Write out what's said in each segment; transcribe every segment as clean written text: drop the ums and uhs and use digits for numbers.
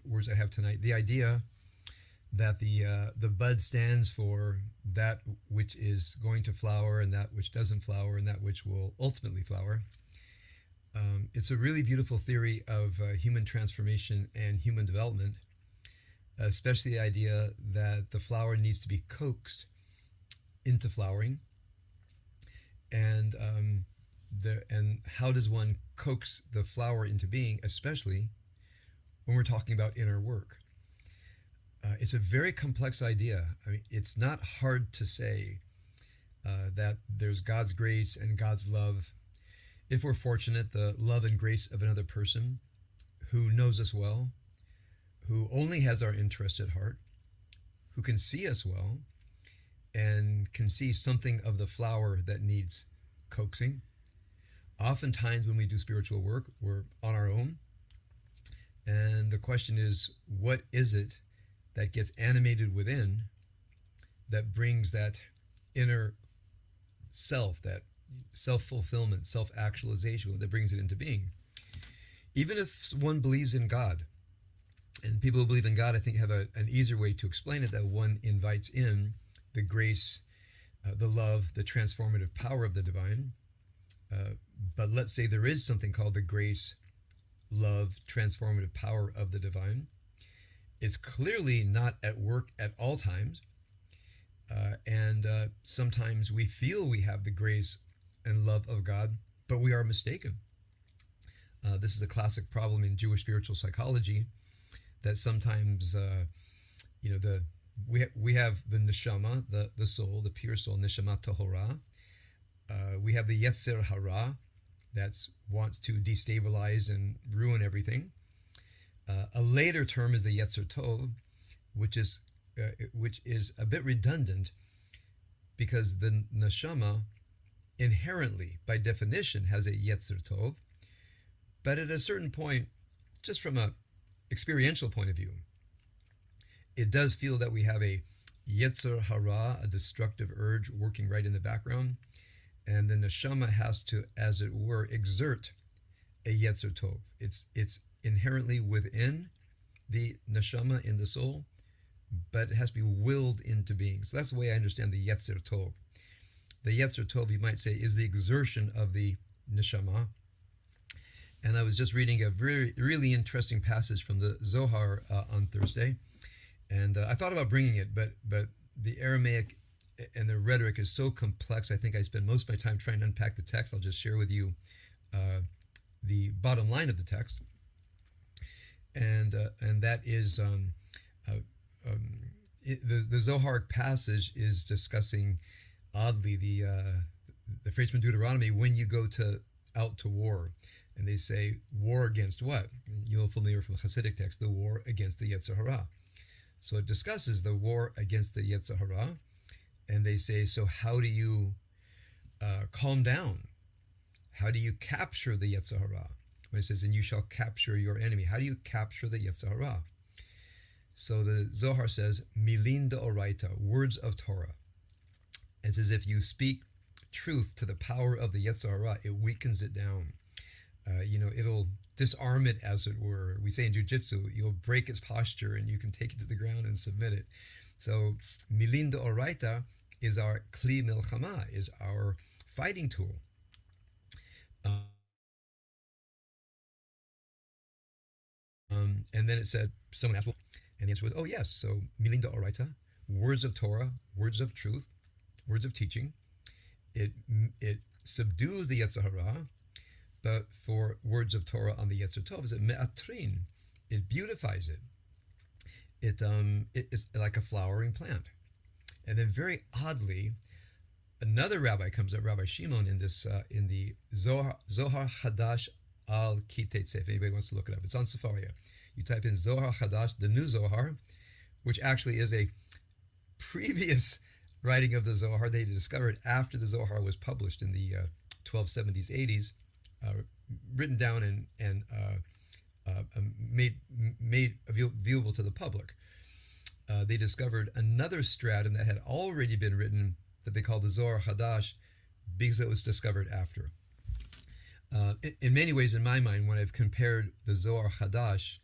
words I have tonight. The idea that the bud stands for that which is going to flower and that which doesn't flower and that which will ultimately flower. It's a really beautiful theory of human transformation and human development, especially the idea that the flower needs to be coaxed into flowering. And and how does one coax the flower into being, especially when we're talking about inner work? It's a very complex idea. I mean, it's not hard to say that there's God's grace and God's love. If we're fortunate, the love and grace of another person who knows us well, who only has our interest at heart, who can see us well, and can see something of the flower that needs coaxing. Oftentimes when we do spiritual work, we're on our own. And the question is, what is it that gets animated within that brings that inner self, that self-fulfillment, self-actualization, that brings it into being? Even if one believes in God, and people who believe in God, I think, have an easier way to explain it, that one invites in the grace, the love, the transformative power of the divine. But let's say there is something called the grace, love, transformative power of the divine. It's clearly not at work at all times. And sometimes we feel we have the grace and love of God, but we are mistaken. This is a classic problem in Jewish spiritual psychology, that sometimes, we have the neshama, the soul, the pure soul, neshama tahora. We have the yetzer hara, that wants to destabilize and ruin everything. A later term is the yetzer tov, which is a bit redundant, because the neshama inherently, by definition, has a yetzer tov, but at a certain point, just from a experiential point of view, it does feel that we have a yetzer hara, a destructive urge working right in the background, and the neshama has to, as it were, exert a yetzer tov. It's inherently within the neshama, in the soul, but it has to be willed into being. So that's the way I understand the yetzer tov. The yetzer tov, you might say, is the exertion of the neshama. And I was just reading a really interesting passage from the Zohar on Thursday, and I thought about bringing it, but the Aramaic and the rhetoric is so complex. I think I spend most of my time trying to unpack the text. I'll just share with you the bottom line of the text, and that is the Zohar passage is discussing, oddly, the phrase from Deuteronomy, when you go out to war. And they say, war against what? You're familiar from Hasidic text, the war against the Yetzer Hara. So it discusses the war against the Yetzer Hara, and they say, so how do you calm down? How do you capture the Yetzer Hara? When it says, and you shall capture your enemy, how do you capture the Yetzer Hara? So the Zohar says, milin deoraita, words of Torah. It's as if you speak truth to the power of the Yetzer Hara, it weakens it down. It'll disarm it, as it were. We say in jiu-jitsu, you'll break its posture and you can take it to the ground and submit it. So milin deoraita is our kli milchama, is our fighting tool. And then it said, someone asked, well, and the answer was, oh yes, so milin deoraita, words of Torah, words of truth, words of teaching. It subdues the Yetzer Hara. But for words of Torah on the Yetzer Tov, is it me'atrin? It beautifies it. It's like a flowering plant. And then very oddly, another rabbi comes up, Rabbi Shimon, in the Zohar Hadash al Kitetz. If anybody wants to look it up, it's on Sefaria. You type in Zohar Hadash, the new Zohar, which actually is a previous writing of the Zohar. They discovered after the Zohar was published in the 1270s, 80s. Written down and made viewable to the public. They discovered another stratum that had already been written, that they call the Zohar Hadash, because it was discovered after. In many ways, in my mind, when I've compared the Zohar Hadash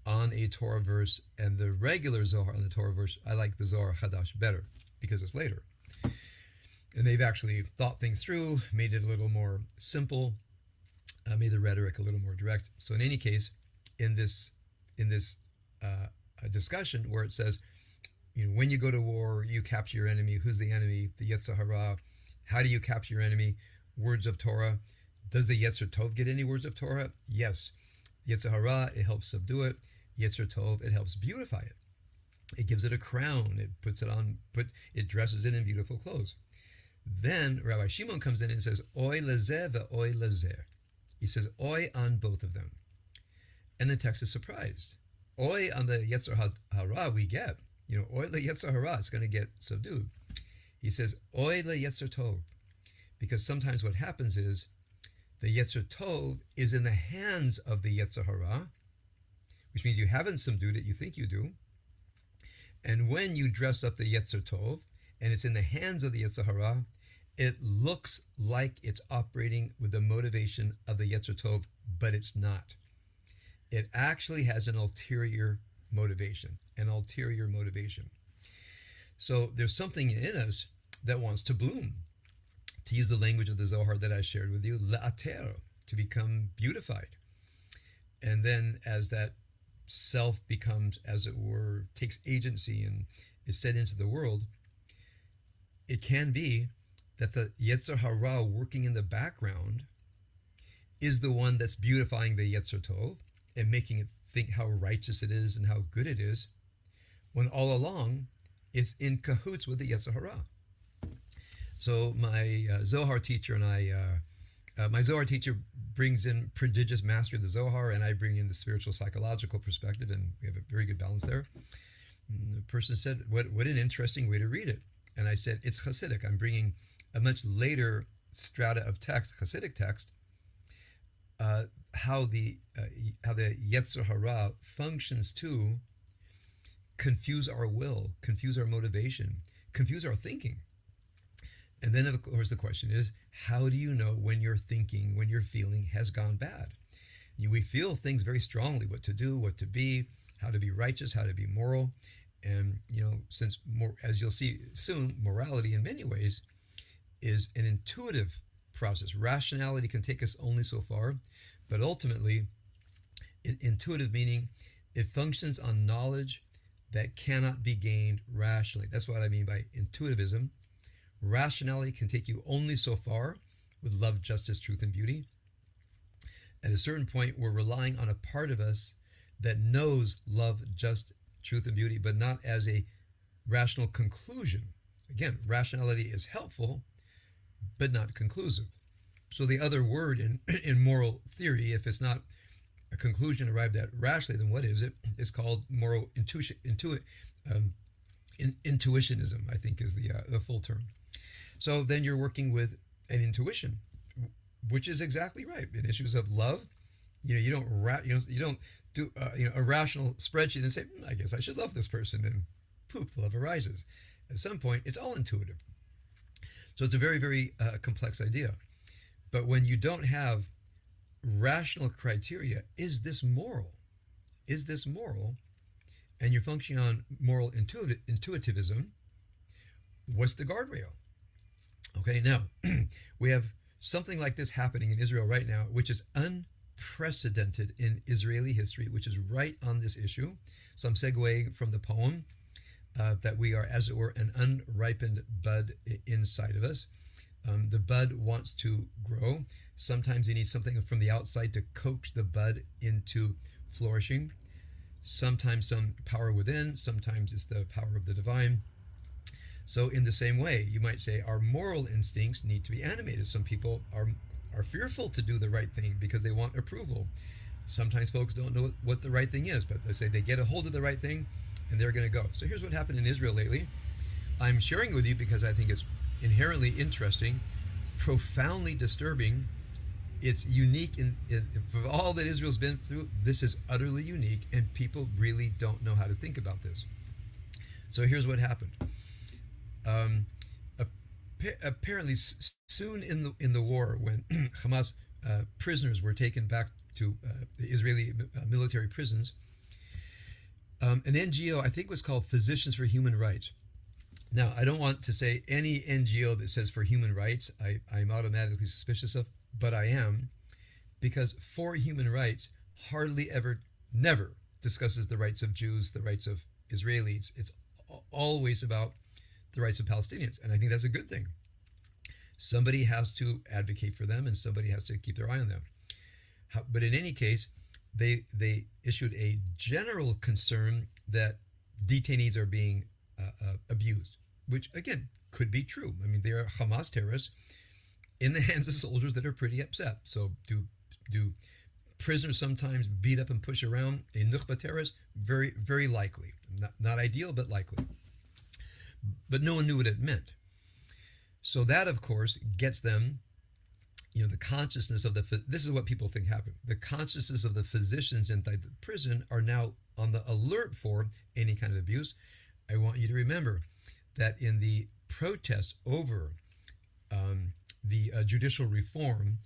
on a Torah verse and the regular Zohar on the Torah verse, I like the Zohar Hadash better because it's later. And they've actually thought things through, made it a little more simple, made the rhetoric a little more direct. So in any case, in this discussion where it says, when you go to war, you capture your enemy. Who's the enemy? The Yetzer Hara. How do you capture your enemy? Words of Torah. Does the Yetzer Tov get any words of Torah? Yes. Yetzer Hara, it helps subdue it. Yetzer Tov, it helps beautify it. It gives it a crown. It puts it on, it dresses it in beautiful clothes. Then Rabbi Shimon comes in and says, Oy lezeh ve'oy lezeh. He says, Oy on both of them. And the text is surprised. Oy on the Yetzer Hara we get. Oy le Yetzer Hara, it's going to get subdued. He says, Oy le Yetzer Tov. Because sometimes what happens is the Yetzer Tov is in the hands of the Yetzer Hara, which means you haven't subdued it, you think you do. And when you dress up the Yetzer Tov, and it's in the hands of the Yetzer Hara, it looks like it's operating with the motivation of the Yetzer Tov, but it's not. It actually has an ulterior motivation. So there's something in us that wants to bloom. To use the language of the Zohar that I shared with you, la'ater, to become beautified. And then as that self becomes, as it were, takes agency and is set into the world, it can be that the Yetzer Hara working in the background is the one that's beautifying the Yetzer Tov and making it think how righteous it is and how good it is, when all along it's in cahoots with the Yetzer Hara. So my Zohar teacher and my Zohar teacher brings in prodigious mastery of the Zohar, and I bring in the spiritual psychological perspective, and we have a very good balance there. And the person said, what an interesting way to read it. And I said, it's Hasidic. I'm bringing a much later strata of text, Hasidic text, how the Yetzer Hara functions to confuse our will, confuse our motivation, confuse our thinking. And then, of course, the question is, how do you know when your thinking, when your feeling has gone bad? We feel things very strongly, what to do, what to be, how to be righteous, how to be moral. And, since, as you'll see soon, morality in many ways is an intuitive process. Rationality can take us only so far, but ultimately, intuitive meaning it functions on knowledge that cannot be gained rationally. That's what I mean by intuitivism. Rationality can take you only so far with love, justice, truth, and beauty. At a certain point, we're relying on a part of us that knows love, just, truth, and beauty, but not as a rational conclusion. Again, rationality is helpful, but not conclusive. So the other word in moral theory, if it's not a conclusion arrived at rationally, then what is it? It's called moral intuitionism, I think is the full term. So then you're working with an intuition, which is exactly right. In issues of love, you don't do a rational spreadsheet and say, I guess I should love this person, and poof, love arises. At some point, it's all intuitive. So it's a very, very complex idea. But when you don't have rational criteria, is this moral? Is this moral? And you're functioning on moral intuitivism, what's the guardrail? Okay, now, we have something like this happening in Israel right now, which is unprecedented in Israeli history, which is right on this issue. So I'm segueing from the poem that we are, as it were, an unripened bud inside of us. The bud wants to grow. Sometimes you need something from the outside to coax the bud into flourishing. Sometimes some power within, sometimes it's the power of the divine. So in the same way, you might say our moral instincts need to be animated. Some people are fearful to do the right thing because they want approval. Sometimes folks don't know what the right thing is, but they say they get a hold of the right thing and they're going to go. So here's what happened in Israel lately. I'm sharing with you because I think it's inherently interesting, profoundly disturbing. It's unique for all that Israel's been through. This is utterly unique, and people really don't know how to think about this. So here's what happened. Apparently, soon in the war, when Hamas prisoners were taken back to the Israeli military prisons, An NGO, I think, was called Physicians for Human Rights. Now, I don't want to say any NGO that says for human rights, I'm automatically suspicious of, but I am, because for human rights hardly ever, never discusses the rights of Jews, the rights of Israelis. It's always about the rights of Palestinians, and I think that's a good thing. Somebody has to advocate for them, and somebody has to keep their eye on them. But in any case, they issued a general concern that detainees are being abused, which again could be true. I mean, they are Hamas terrorists in the hands of soldiers that are pretty upset. So do prisoners sometimes beat up and push around a Nukhba terrorist? Very, very likely. Not ideal, but likely. But no one knew what it meant. So that, of course, gets them, the consciousness of this is what people think happened. The consciousness of the physicians inside the prison are now on the alert for any kind of abuse. I want you to remember that in the protest over the judicial reform,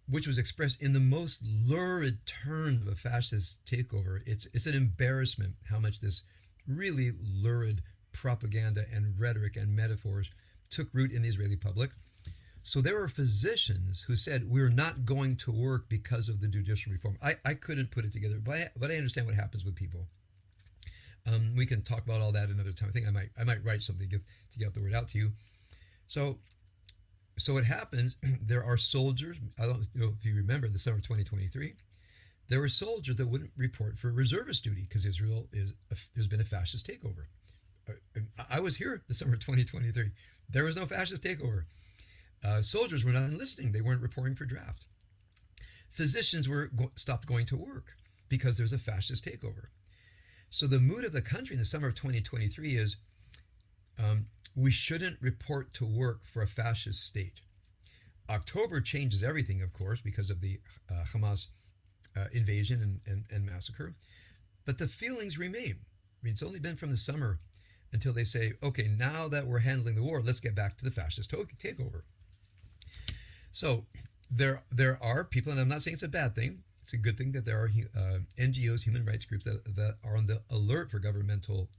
which was expressed in the most lurid terms of a fascist takeover, it's an embarrassment how much this really lurid propaganda and rhetoric and metaphors took root in the Israeli public. So there were physicians who said, we're not going to work because of the judicial reform. I couldn't put it together, but I understand what happens with people. We can talk about all that another time. I think I might write something to get the word out to you. So what happens, there are soldiers, I don't know if you remember the summer of 2023, there were soldiers that wouldn't report for reservist duty because Israel there's been a fascist takeover. I was here the summer of 2023. There was no fascist takeover. Soldiers were not enlisting. They weren't reporting for draft. Physicians stopped going to work because there's a fascist takeover. So the mood of the country in the summer of 2023 is we shouldn't report to work for a fascist state. October changes everything, of course, because of the Hamas invasion and massacre. But the feelings remain. I mean, it's only been from the summer until they say, okay, now that we're handling the war, let's get back to the fascist takeover. So there are people, and I'm not saying it's a bad thing. It's a good thing that there are NGOs, human rights groups that are on the alert for governmental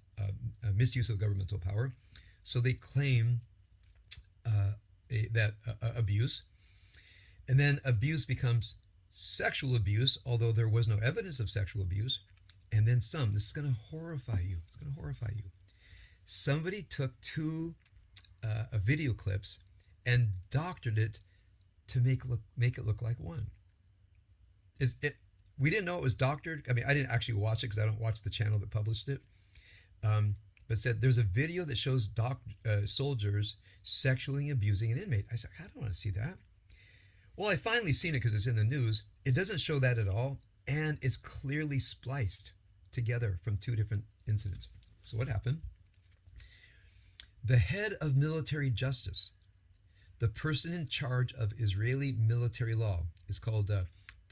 misuse of governmental power. So they claim that abuse, and then abuse becomes sexual abuse, although there was no evidence of sexual abuse. And then some. This is going to horrify you. It's going to horrify you. Somebody took two video clips and doctored it to make it look like one. We didn't know it was doctored. I mean, I didn't actually watch it because I don't watch the channel that published it. But said there's a video that shows soldiers sexually abusing an inmate. I said, I don't want to see that. Well, I finally seen it because it's in the news. It doesn't show that at all, and it's clearly spliced together from two different incidents. So what happened? The head of military justice, the person in charge of Israeli military law, is called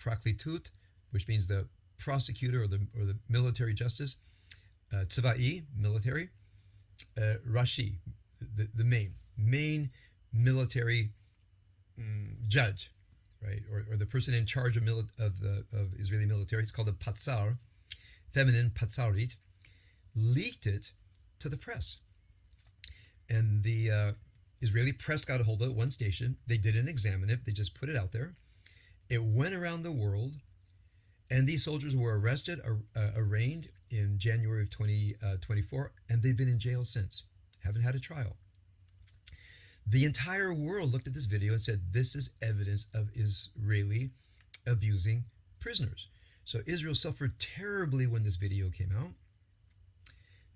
Praklitut, which means the prosecutor or the military justice. Tzva'i, military. Rashi, the main military judge, right? Or the person in charge of Israeli military. It's called the Patsar, feminine Patsarit, leaked it to the press. And the Israeli press got a hold of it, one station. They didn't examine it. They just put it out there. It went around the world. And these soldiers were arrested, arraigned in January of 2024, and they've been in jail since. Haven't had a trial. The entire world looked at this video and said, this is evidence of Israeli abusing prisoners. So Israel suffered terribly when this video came out.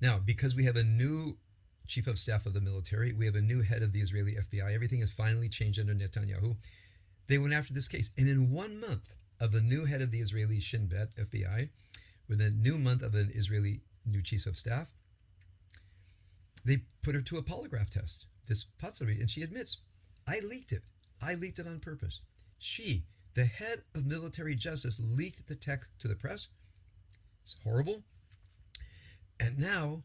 Now, because we have a new chief of staff of the military, we have a new head of the Israeli FBI, everything has finally changed under Netanyahu. They went after this case. And in 1 month of the new head of the Israeli Shin Bet FBI, with a new month of an Israeli new chief of staff, they put her to a polygraph test, this Patsari, and she admits, I leaked it. I leaked it on purpose. She, the head of military justice, leaked the text to the press. It's horrible. And now,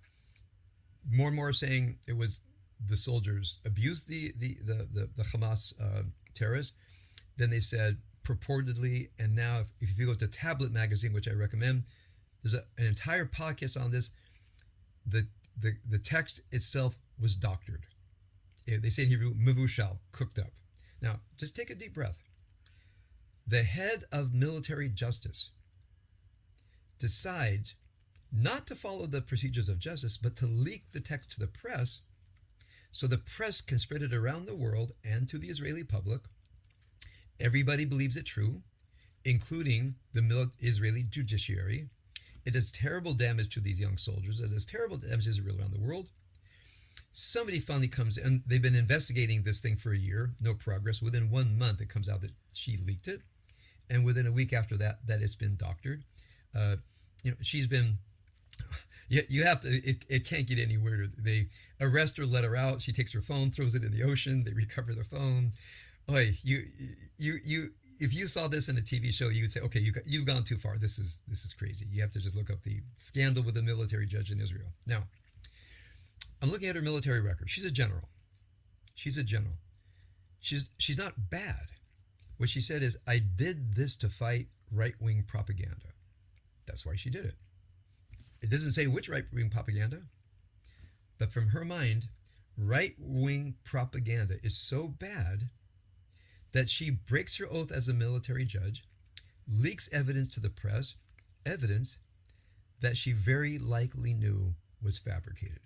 more and more are saying it was the soldiers abused the Hamas terrorists. Then they said purportedly, and now if you go to Tablet magazine, which I recommend, There's an entire podcast on this. The, the text itself was doctored. They say in Hebrew, mevushal, cooked up. Now, just take a deep breath. The head of military justice decides not to follow the procedures of justice, but to leak the text to the press so the press can spread it around the world and to the Israeli public. Everybody believes it true, including the Israeli judiciary. It does terrible damage to these young soldiers. It does terrible damage to Israel around the world. Somebody finally comes, and they've been investigating this thing for a year, no progress. Within 1 month, it comes out that she leaked it. And within a week after that, it's been doctored. She's been, you have to, it can't get any weirder. They arrest her, let her out. She takes her phone, throws it in the ocean. They recover the phone. Oy, if you saw this in a TV show, you would say, okay, you've gone too far. This is crazy. You have to just look up the scandal with the military judge in Israel. Now, I'm looking at her military record. She's a general. She's not bad. What she said is, I did this to fight right-wing propaganda. That's why she did it. It doesn't say which right-wing propaganda, but from her mind, right-wing propaganda is so bad that she breaks her oath as a military judge, leaks evidence to the press, evidence that she very likely knew was fabricated.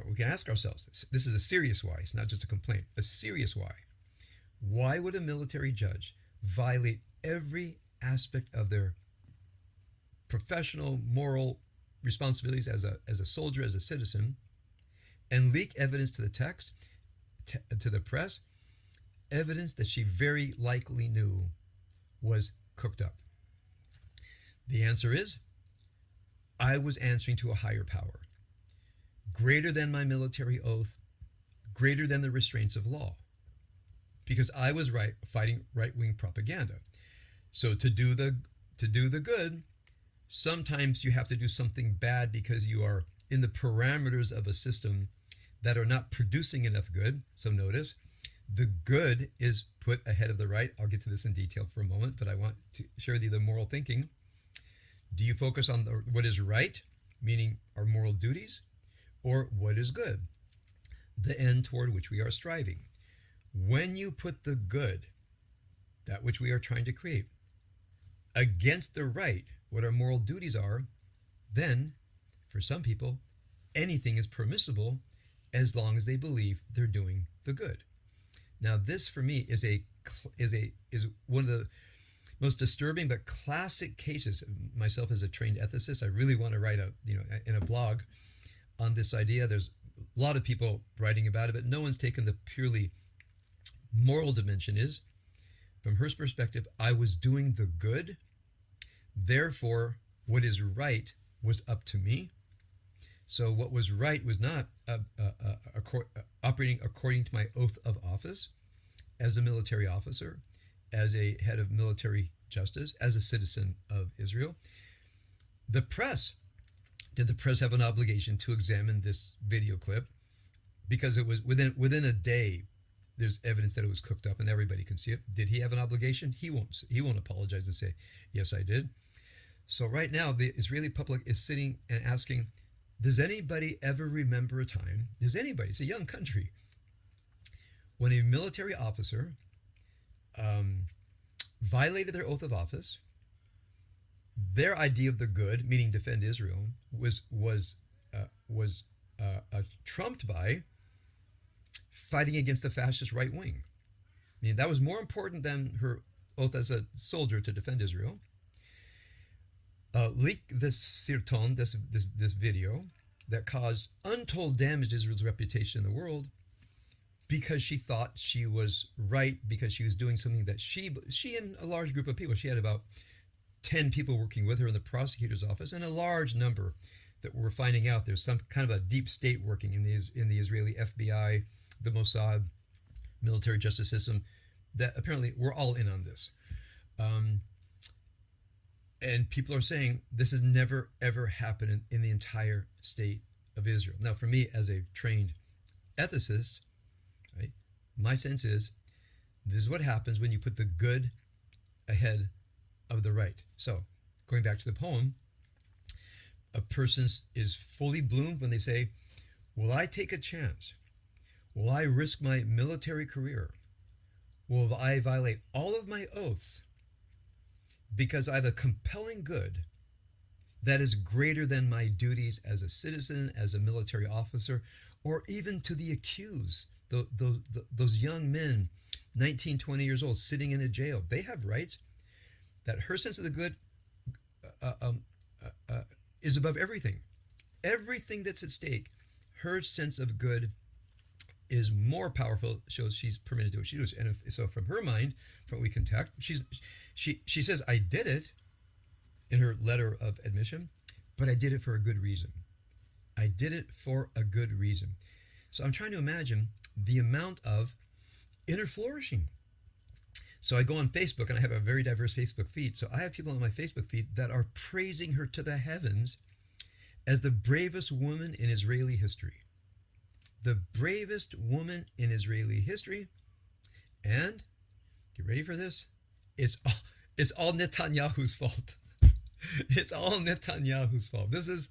We can ask ourselves, this is a serious why, it's not just a complaint, a serious why. Why would a military judge violate every aspect of their professional, moral responsibilities as a soldier, as a citizen, and leak evidence to the text, to the press, evidence that she very likely knew was cooked up? The answer is, I was answering to a higher power, greater than my military oath, greater than the restraints of law, because I was fighting right-wing propaganda. So to do the good, sometimes you have to do something bad because you are in the parameters of a system that are not producing enough good. So notice, the good is put ahead of the right. I'll get to this in detail for a moment, but I want to share with you the moral thinking. Do you focus on what is right, meaning our moral duties, or what is good, the end toward which we are striving? When you put the good, that which we are trying to create, against the right, what our moral duties are, then, for some people, anything is permissible as long as they believe they're doing the good. Now, this for me is one of the most disturbing but classic cases. Myself as a trained ethicist, I really want to write in a blog on this idea. There's a lot of people writing about it, but no one's taken the purely moral dimension. Is, from her perspective, I was doing the good, therefore what is right was up to me. So what was right was not operating according to my oath of office as a military officer, as a head of military justice, as a citizen of Israel. The press, did the press have an obligation to examine this video clip? Because it was within a day, there's evidence that it was cooked up and everybody can see it. Did he have an obligation? He won't apologize and say, yes, I did. So right now, the Israeli public is sitting and asking, does anybody ever remember a time, it's a young country, when a military officer violated their oath of office, their idea of the good, meaning defend Israel, was trumped by fighting against the fascist right wing. I mean, that was more important than her oath as a soldier to defend Israel. Leaked this sirton, this video, that caused untold damage to Israel's reputation in the world, because she thought she was right, because she was doing something that she and a large group of people, she had about 10 people working with her in the prosecutor's office, and a large number that were finding out there's some kind of a deep state working in the Israeli FBI, the Mossad, military justice system, that apparently we're all in on this. And people are saying this has never, ever happened in the entire state of Israel. Now, for me, as a trained ethicist, right, my sense is this is what happens when you put the good ahead of the right. So going back to the poem, a person is fully bloomed when they say, will I take a chance? Will I risk my military career? Will I violate all of my oaths because I have a compelling good that is greater than my duties as a citizen, as a military officer, or even to the accused, those young men, 19, 20 years old, sitting in a jail? They have rights. That her sense of the good is above everything. Everything that's at stake, her sense of good is more powerful. Shows she's permitted to do what she does. And so from her mind, from what we can detect, she says, I did it in her letter of admission, but I did it for a good reason. I did it for a good reason. So I'm trying to imagine the amount of inner flourishing. So I go on Facebook, and I have a very diverse Facebook feed. So I have people on my Facebook feed that are praising her to the heavens as the bravest woman in Israeli history. The bravest woman in Israeli history. And get ready for this. It's all Netanyahu's fault. It's all Netanyahu's fault. This is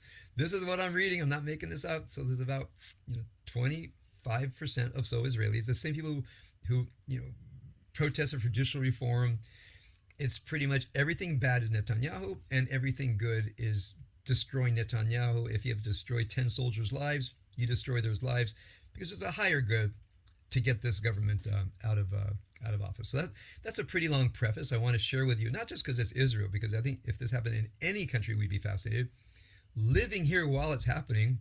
what I'm reading. I'm not making this up. So there's about 25% of so Israelis, the same people who protested for judicial reform. It's pretty much everything bad is Netanyahu, and everything good is destroying Netanyahu. If you have destroyed 10 soldiers' lives, you destroy those lives because there's a higher good to get this government out of office. So that's a pretty long preface. I want to share with you, not just because it's Israel, because I think if this happened in any country, we'd be fascinated. Living here while it's happening,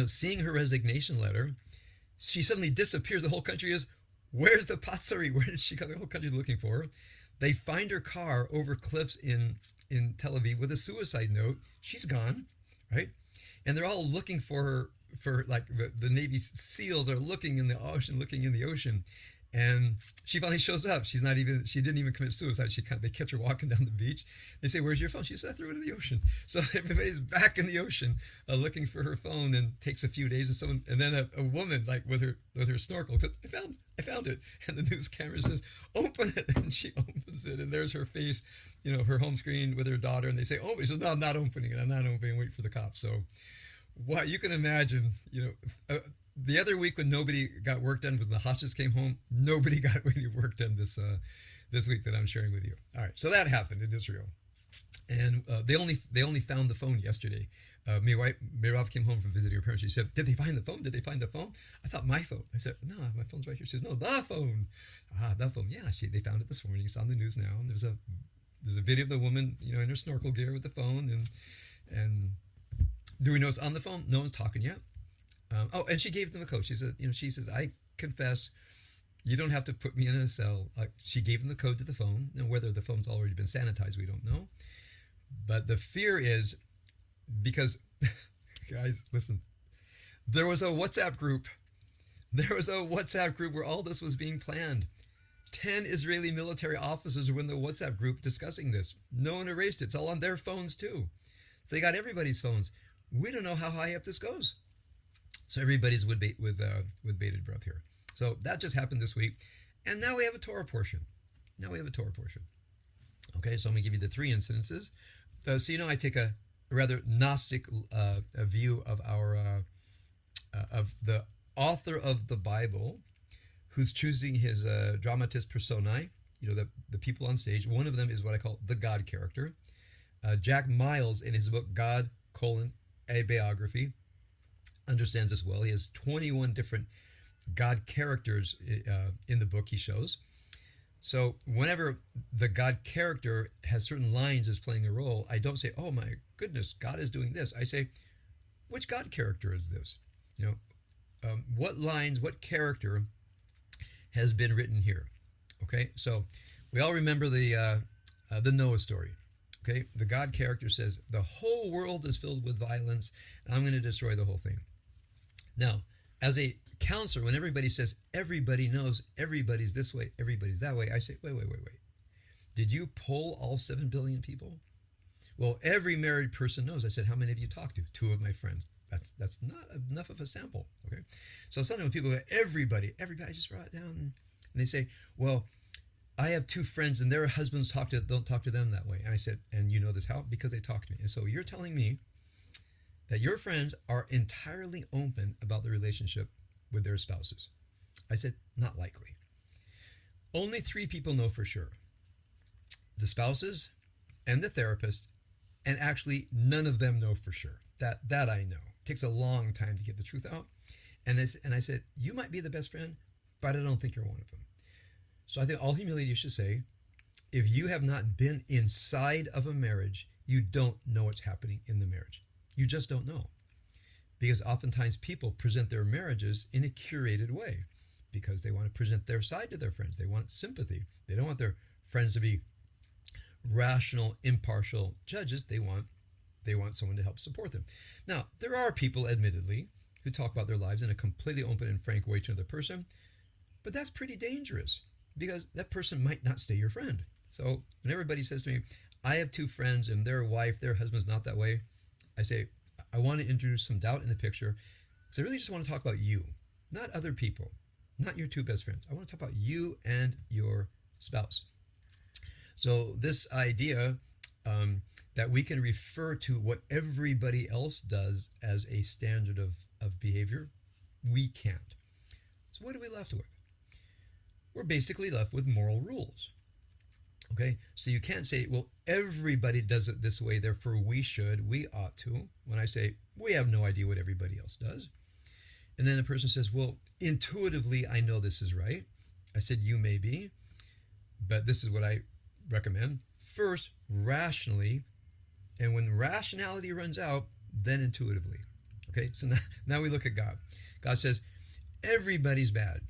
seeing her resignation letter, she suddenly disappears. The whole country is, where's the Patsari? Where did she go? The whole country's looking for her. They find her car over cliffs in Tel Aviv with a suicide note. She's gone, right? And they're all looking for her, like the Navy SEALs are looking in the ocean, and she finally shows up. She didn't even commit suicide. They catch her walking down the beach. They say, where's your phone? She said, I threw it in the ocean. So everybody's back in the ocean looking for her phone, and takes a few days. And then a woman, like with her snorkel, says, I found it. And the news camera says, open it. And she opens it, and there's her face, her home screen with her daughter. And they say, oh, she says, no, I'm not opening it. Wait for the cops. So what you can imagine, the other week when nobody got work done was when the Hashis came home. Nobody got any work done this week that I'm sharing with you. All right, so that happened in Israel, and they only found the phone yesterday. Mirav came home from visiting her parents. She said, "Did they find the phone? Did they find the phone?" I thought my phone. I said, "No, my phone's right here." She says, "No, the phone." The phone. Yeah, they found it this morning. It's on the news now. And there's a video of the woman, in her snorkel gear with the phone, and do we know it's on the phone? No one's talking yet. And she gave them a code. She said, I confess, you don't have to put me in a cell. She gave them the code to the phone. And whether the phone's already been sanitized, we don't know. But the fear is because, guys, listen, there was a WhatsApp group. There was a WhatsApp group where all this was being planned. 10 Israeli military officers were in the WhatsApp group discussing this. No one erased it. It's all on their phones, too. So they got everybody's phones. We don't know how high up this goes. So everybody's with bated breath here. So that just happened this week. And now we have a Torah portion. Okay, so I'm going to give you the 3 incidences. So I take a rather Gnostic a view of of the author of the Bible, who's choosing his dramatis personae, the people on stage. One of them is what I call the God character. Jack Miles, in his book God, a biography, understands this well. He has 21 different God characters in the book he shows. So whenever the God character has certain lines as playing a role, I don't say, oh my goodness, God is doing this. I say, which God character is this? What lines, what character has been written here? Okay, so we all remember the Noah story. Okay, the God character says, the whole world is filled with violence, and I'm going to destroy the whole thing. Now, as a counselor, when everybody says, everybody knows, everybody's this way, everybody's that way, I say, wait. Did you poll all 7 billion people? Well, every married person knows. I said, how many have you talked to? 2 of my friends. That's not enough of a sample, okay? So sometimes when people go, everybody, I just wrote it down, and they say, well, I have two friends and their husbands don't talk to them that way. And I said, and you know this how? Because they talk to me. And so you're telling me that your friends are entirely open about the relationship with their spouses. I said, not likely. Only three people know for sure. The spouses and the therapist, and actually none of them know for sure. That I know. It takes a long time to get the truth out. And I said, you might be the best friend, but I don't think you're one of them. So I think all humility you should say, if you have not been inside of a marriage, you don't know what's happening in the marriage. You just don't know. Because oftentimes people present their marriages in a curated way because they want to present their side to their friends. They want sympathy. They don't want their friends to be rational, impartial judges. They want someone to help support them. Now, there are people, admittedly, who talk about their lives in a completely open and frank way to another person, but that's pretty dangerous because that person might not stay your friend. So when everybody says to me, I have two friends and their wife, their husband's not that way, I say, I want to introduce some doubt in the picture. So I really just want to talk about you, not other people, not your two best friends. I want to talk about you and your spouse. So this idea that we can refer to what everybody else does as a standard of behavior, we can't. So what are we left with? We're basically left with moral rules. Okay, so you can't say, well, everybody does it this way, therefore we should, we ought to. When I say, we have no idea what everybody else does. And then the person says, well, intuitively, I know this is right. I said, you may be, but this is what I recommend. First, rationally, and when rationality runs out, then intuitively. Okay, so now we look at God. God says, everybody's bad.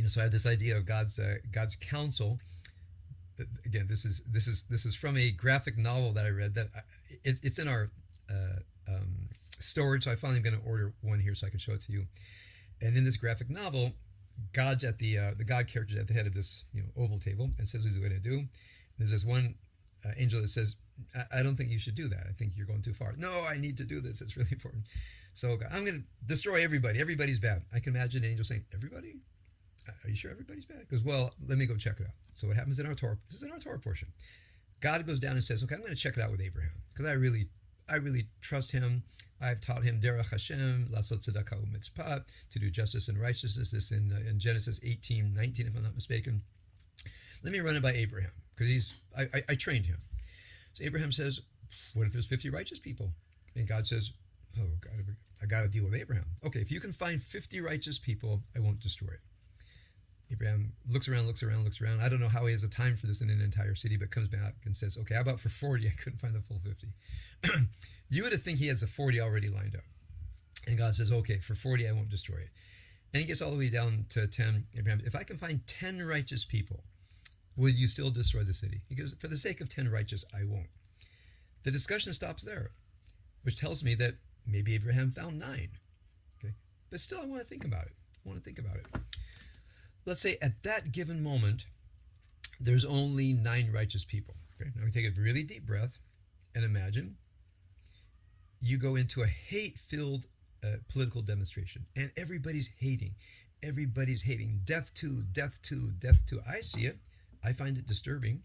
So I have this idea of God's counsel. Again, this is from a graphic novel that I read. It's in our storage, so I finally am going to order one here so I can show it to you. And in this graphic novel, God's at the God character's at the head of this oval table and says he's going to do. There's this one angel that says, I don't think you should do that. I think you're going too far. No, I need to do this. It's really important. So I'm going to destroy everybody. Everybody's bad. I can imagine an angel saying, everybody? Are you sure everybody's bad? He goes, well, let me go check it out. So what happens in our Torah, this is in our Torah portion. God goes down and says, okay, I'm going to check it out with Abraham because I really trust him. I've taught him derech Hashem, lasot tzedakah u'mitzvah, to do justice and righteousness. This in Genesis 18:19, if I'm not mistaken. Let me run it by Abraham because I trained him. So Abraham says, what if there's 50 righteous people? And God says, oh, God, I got to deal with Abraham. Okay, if you can find 50 righteous people, I won't destroy it. Abraham looks around. I don't know how he has the time for this in an entire city, but comes back and says, okay, how about for 40? I couldn't find the full 50. You would think he has the 40 already lined up. And God says, okay, for 40, I won't destroy it. And he gets all the way down to 10. Abraham, if I can find 10 righteous people, will you still destroy the city? He goes, for the sake of 10 righteous, I won't. The discussion stops there, which tells me that maybe Abraham found 9. Okay, but still, I want to think about it. Let's say at that given moment, there's only 9 righteous people. Okay, now we take a really deep breath and imagine you go into a hate-filled political demonstration and everybody's hating. Death to. I see it. I find it disturbing.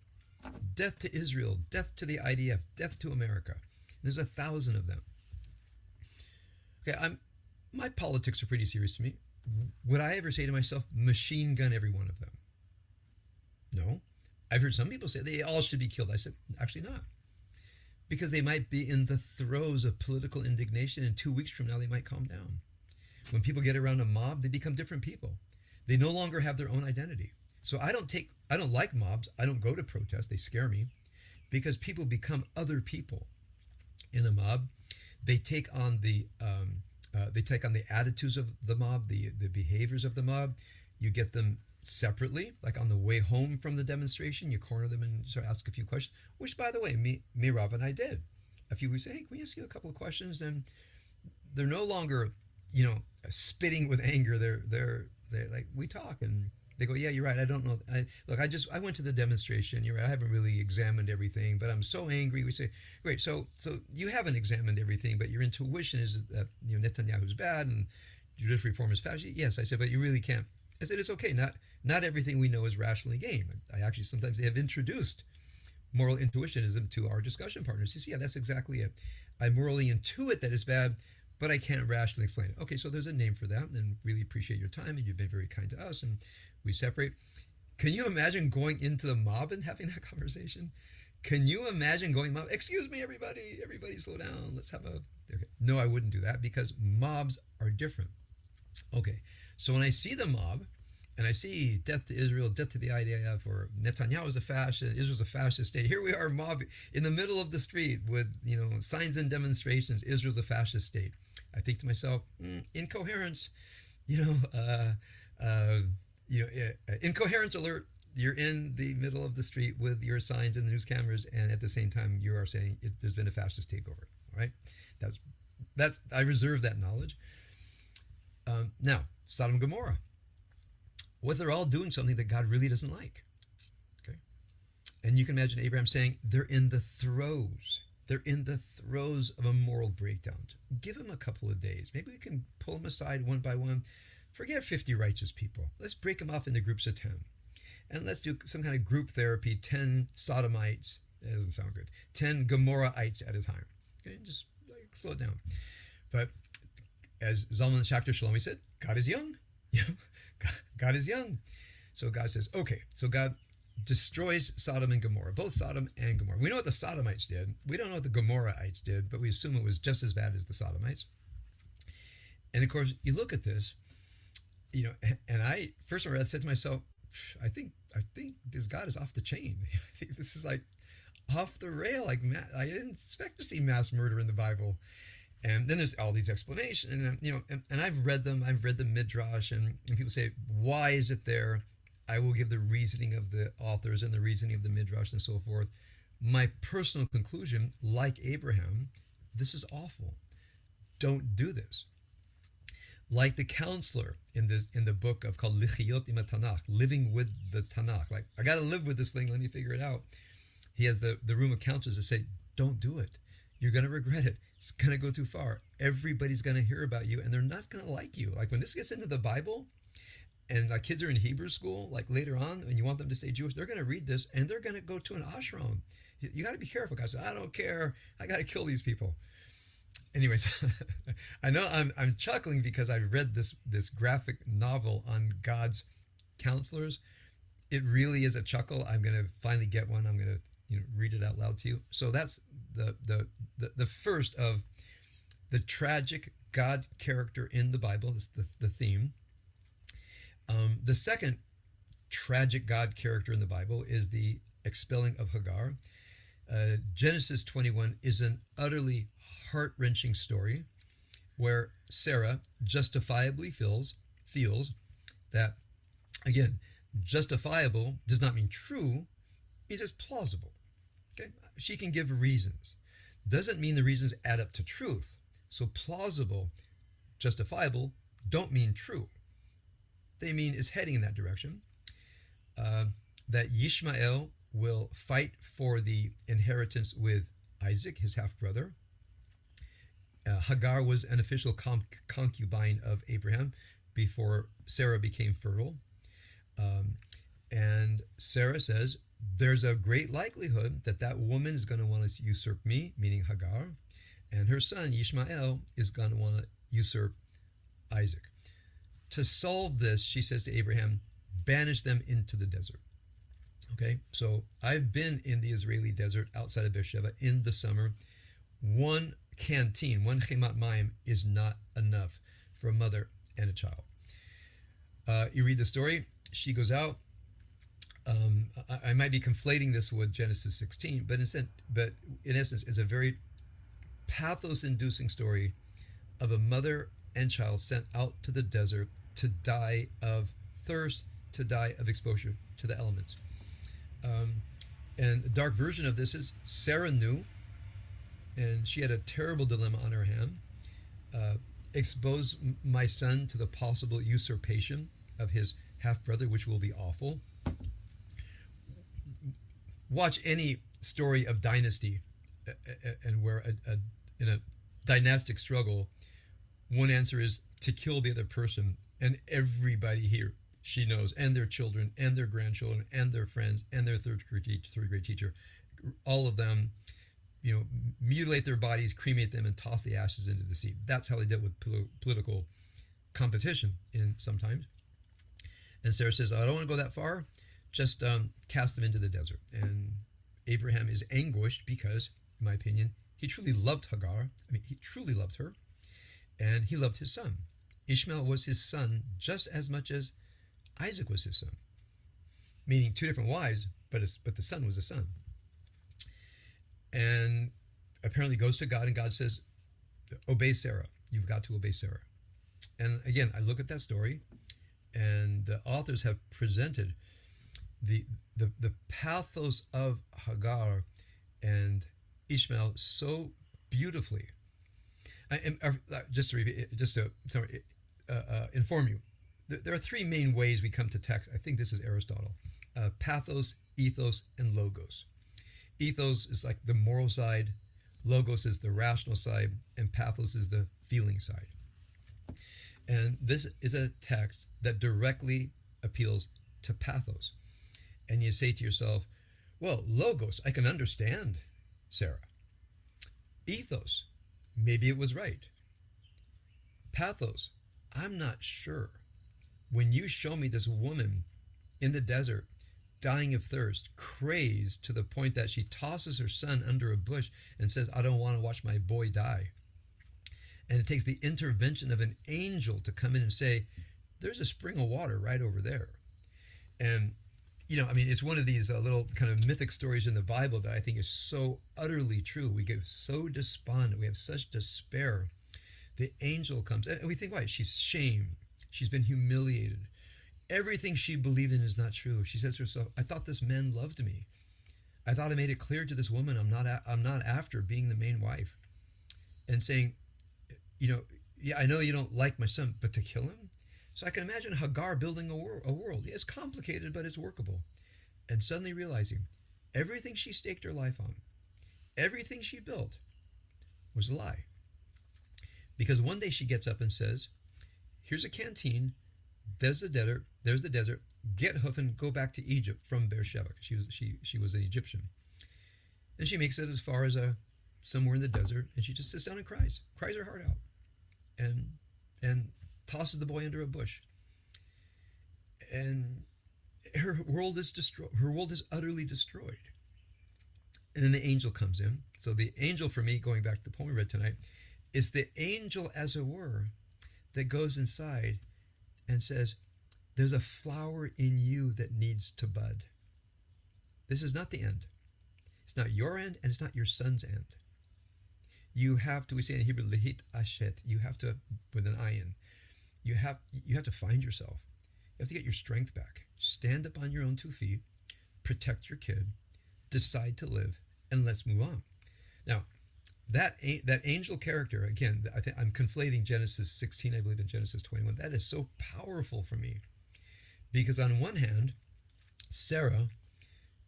Death to Israel, death to the IDF, death to America. There's 1,000 of them. Okay, my politics are pretty serious to me. Would I ever say to myself, machine gun every one of them? No. I've heard some people say they all should be killed. I said, actually not. Because they might be in the throes of political indignation and 2 weeks from now they might calm down. When people get around a mob, they become different people. They no longer have their own identity. So I don't like mobs. I don't go to protests. They scare me because people become other people in a mob. They take on the attitudes of the mob, the behaviors of the mob. You get them separately, like on the way home from the demonstration, you corner them and sort of ask a few questions, which, by the way, me, Rob, and I did. A few weeks, hey, can we ask you a couple of questions? And they're no longer, spitting with anger. They're like, we talk and they go, yeah, you're right. I don't know. I went to the demonstration. You're right. I haven't really examined everything, but I'm so angry. We say, great. So you haven't examined everything, but your intuition is that Netanyahu's bad and judicial reform is fascist. Yes, I said, but you really can't. I said, it's okay. Not everything we know is rationally gained. I actually sometimes they have introduced moral intuitionism to our discussion partners. He says, yeah, that's exactly it. I morally intuit that it's bad, but I can't rationally explain it. Okay, so there's a name for that, and really appreciate your time, and you've been very kind to us, and we separate. Can you imagine going into the mob and having that conversation? Can you imagine going mob? Excuse me, everybody slow down. Let's have a... Okay. No, I wouldn't do that because mobs are different. Okay, so when I see the mob, and I see death to Israel, death to the IDF, or Netanyahu is a fascist, Israel's a fascist state. Here we are, mob in the middle of the street with signs and demonstrations. Israel's a fascist state. I think to myself, incoherence. Incoherence alert. You're in the middle of the street with your signs and the news cameras, and at the same time you are saying there's been a fascist takeover. All right, that's I reserve that knowledge. Now, Sodom and Gomorrah. What they're all doing something that God really doesn't like. Okay, and you can imagine Abraham saying they're in the throes. They're in the throes of a moral breakdown. Give them a couple of days. Maybe we can pull them aside one by one. Forget 50 righteous people. Let's break them off into groups of 10. And let's do some kind of group therapy, 10 Sodomites. That doesn't sound good. 10 Gomorrahites at a time. Okay, just slow it down. But as Zalman Schachter Shalomi said, God is young. God is young. So God says, okay, so God destroys Sodom and Gomorrah, both Sodom and Gomorrah. We know what the Sodomites did. We don't know what the Gomorrahites did, but we assume it was just as bad as the Sodomites. And of course, you look at this, and I, first of all, I said to myself, I think this God is off the chain. I think this is like off the rail. Like I didn't expect to see mass murder in the Bible. And then there's all these explanations, and I've read them. I've read the Midrash, and people say, why is it there? I will give the reasoning of the authors and the reasoning of the Midrash and so forth. My personal conclusion, like Abraham, this is awful. Don't do this. Like the counselor in the book called Lichiyot im Tanakh, living with the Tanakh. Like, I got to live with this thing. Let me figure it out. He has the room of counselors that say, don't do it. You're going to regret it. It's going to go too far. Everybody's going to hear about you, and they're not going to like you. Like when this gets into the Bible, and like kids are in Hebrew school, like later on, and you want them to stay Jewish, they're going to read this, and they're going to go to an ashram. You got to be careful, guys. I don't care. I got to kill these people. Anyways, I know I'm chuckling because I read this graphic novel on God's counselors. It really is a chuckle. I'm going to finally get one. I'm going to read it out loud to you. So that's the first of the tragic God character in the Bible. That's the theme. The second tragic God character in the Bible is the expelling of Hagar. Genesis 21 is an utterly heart-wrenching story where Sarah justifiably feels that, again, justifiable does not mean true, means it's plausible. Okay, she can give reasons. Doesn't mean the reasons add up to truth. So plausible, justifiable don't mean true. They mean it's heading in that direction. That Yishmael will fight for the inheritance with Isaac, his half-brother. Hagar was an official concubine of Abraham before Sarah became fertile. And Sarah says, there's a great likelihood that woman is going to want to usurp me, meaning Hagar, and her son, Ishmael, is going to want to usurp Isaac. To solve this, she says to Abraham, banish them into the desert. Okay, so I've been in the Israeli desert outside of Beersheba in the summer. One canteen, one chemat mayim is not enough for a mother and a child. You read the story, she goes out. I might be conflating this with Genesis 16, but in essence, it's a very pathos-inducing story of a mother and child sent out to the desert to die of thirst, to die of exposure to the elements. And the dark version of this is Sarah knew, and she had a terrible dilemma on her hand. Expose my son to the possible usurpation of his half-brother, which will be awful. Watch any story of dynasty and where in a dynastic struggle, one answer is to kill the other person, and everybody here she knows, and their children, and their grandchildren, and their friends, and their third grade teacher, all of them, mutilate their bodies, cremate them, and toss the ashes into the sea. That's how they dealt with political competition in sometimes. And Sarah says, I don't want to go that far. Just cast them into the desert. And Abraham is anguished because, in my opinion, he truly loved Hagar. He truly loved her. And he loved his son. Ishmael was his son just as much as Isaac was his son. Meaning two different wives, but the son was a son. And apparently goes to God, and God says, obey Sarah. You've got to obey Sarah. And again, I look at that story, and the authors have presented the pathos of Hagar and Ishmael so beautifully. Just to inform you, there are three main ways we come to text. I think this is Aristotle: pathos, ethos, and logos. Ethos is like the moral side, logos is the rational side, and pathos is the feeling side. And this is a text that directly appeals to pathos. And you say to yourself, well, logos, I can understand Sarah. Ethos, maybe it was right. Pathos, I'm not sure. When you show me this woman in the desert, dying of thirst, crazed to the point that she tosses her son under a bush and says, I don't want to watch my boy die. And it takes the intervention of an angel to come in and say, there's a spring of water right over there. And, it's one of these little kind of mythic stories in the Bible that I think is so utterly true. We get so despondent. We have such despair. The angel comes, and we think, why? She's shamed. She's been humiliated. Everything she believed in is not true. She says to herself, I thought this man loved me. I thought I made it clear to this woman I'm not after being the main wife. And saying, yeah, I know you don't like my son, but to kill him? So I can imagine Hagar building a world. Yeah, it's complicated, but it's workable. And suddenly realizing everything she staked her life on, everything she built was a lie. Because one day she gets up and says, here's a canteen, there's the desert, get hoof and go back to Egypt from Beersheba. She was an Egyptian. And she makes it as far as somewhere in the desert, and she just sits down and cries her heart out, and tosses the boy under a bush. And her world is destroyed. Her world is utterly destroyed. And then the angel comes in. So the angel, for me, going back to the poem we read tonight, is the angel, as it were, that goes inside and says, there's a flower in you that needs to bud. This is not the end. It's not your end, and it's not your son's end. You have to, we say in Hebrew, lehit ashet. You have to, with an ayin, you have to find yourself. You have to get your strength back. Stand up on your own 2 feet, protect your kid, decide to live, and let's move on. Now, that angel character, again, I think I'm conflating Genesis 16, I believe, in Genesis 21. That is so powerful for me. Because on one hand, Sarah,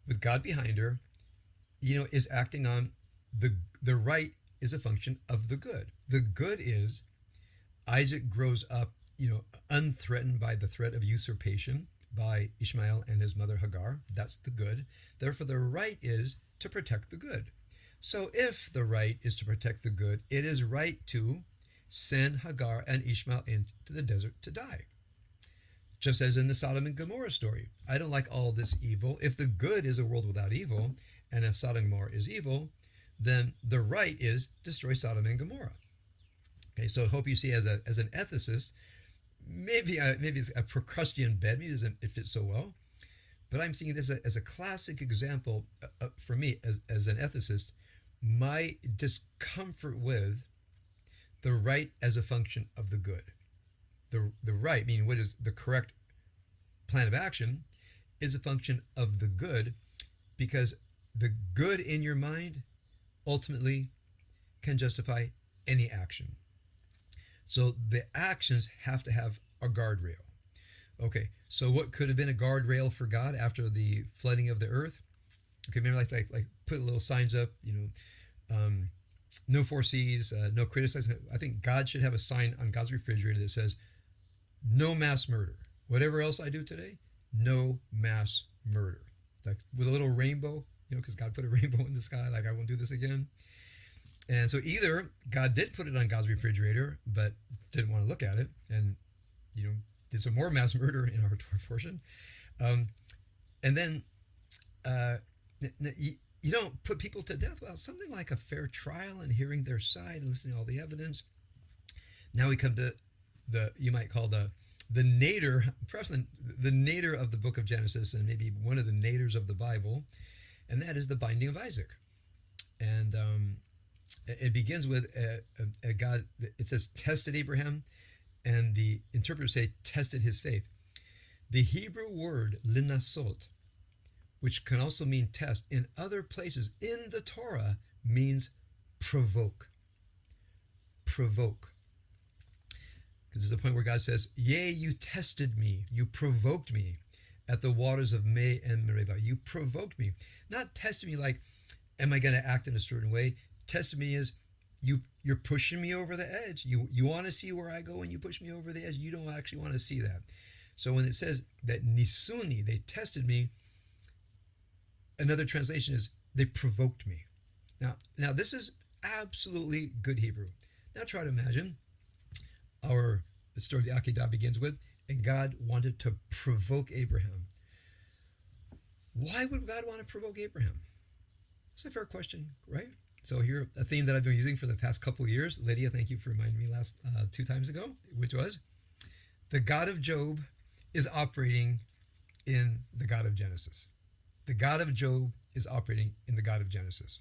with God behind her, is acting on the right is a function of the good. The good is Isaac grows up, unthreatened by the threat of usurpation by Ishmael and his mother Hagar. That's the good. Therefore, the right is to protect the good. So if the right is to protect the good, it is right to send Hagar and Ishmael into the desert to die. Just as in the Sodom and Gomorrah story. I don't like all this evil. If the good is a world without evil, and if Sodom and Gomorrah is evil, then the right is destroy Sodom and Gomorrah. Okay, so I hope you see as an ethicist, maybe it's a Procrustean bed, maybe it fits so well, but I'm seeing this as a classic example for me as an ethicist, my discomfort with the right as a function of the good. The right, meaning what is the correct plan of action, is a function of the good, because the good in your mind ultimately can justify any action. So the actions have to have a guardrail. Okay, so what could have been a guardrail for God after the flooding of the earth? Okay, remember like put little signs up, no 4Cs, no criticizing. I think God should have a sign on God's refrigerator that says, no mass murder. Whatever else I do today, no mass murder. Like with a little rainbow, because God put a rainbow in the sky, like I won't do this again. And so either God did put it on God's refrigerator, but didn't want to look at it, and did some more mass murder in our portion. And then you don't put people to death without something like a fair trial and hearing their side and listening to all the evidence. Now we come to you might call the nadir, perhaps the nadir of the book of Genesis, and maybe one of the nadirs of the Bible, and that is the binding of Isaac. And it begins with a God. It says tested Abraham, and the interpreters say tested his faith. The Hebrew word linasot, which can also mean test, in other places in the Torah means provoke. Provoke. Because there's a point where God says, yea, you tested me, you provoked me at the waters of May and Meribah. You provoked me. Not tested me like, am I going to act in a certain way? Tested me is, you're pushing me over the edge. You want to see where I go and you push me over the edge. You don't actually want to see that. So when it says that nisuni, they tested me, another translation is they provoked me. Now this is absolutely good Hebrew. Now try to imagine the story of the Akedah begins with, and God wanted to provoke Abraham. Why would God want to provoke Abraham? It's a fair question, right? So here, a theme that I've been using for the past couple of years. Lydia, thank you for reminding me last 2 times ago, which was the God of Job is operating in the God of Genesis. The God of Job is operating in the God of Genesis.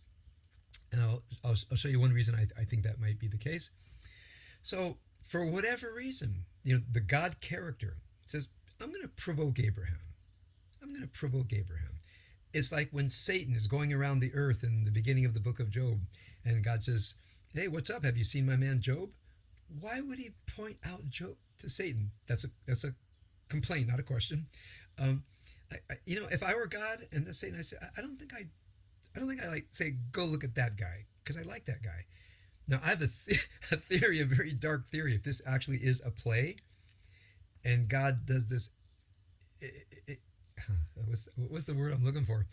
And I'll show you one reason I think that might be the case. So for whatever reason, the God character says, I'm going to provoke Abraham. I'm going to provoke Abraham. It's like when Satan is going around the earth in the beginning of the book of Job, and God says, hey, what's up? Have you seen my man Job? Why would he point out Job to Satan? That's a complaint, not a question. If I were God and this Satan, I say, I don't think I like say, go look at that guy, because I like that guy. Now I have a theory, a very dark theory. If this actually is a play, and God does this, what's the word I'm looking for?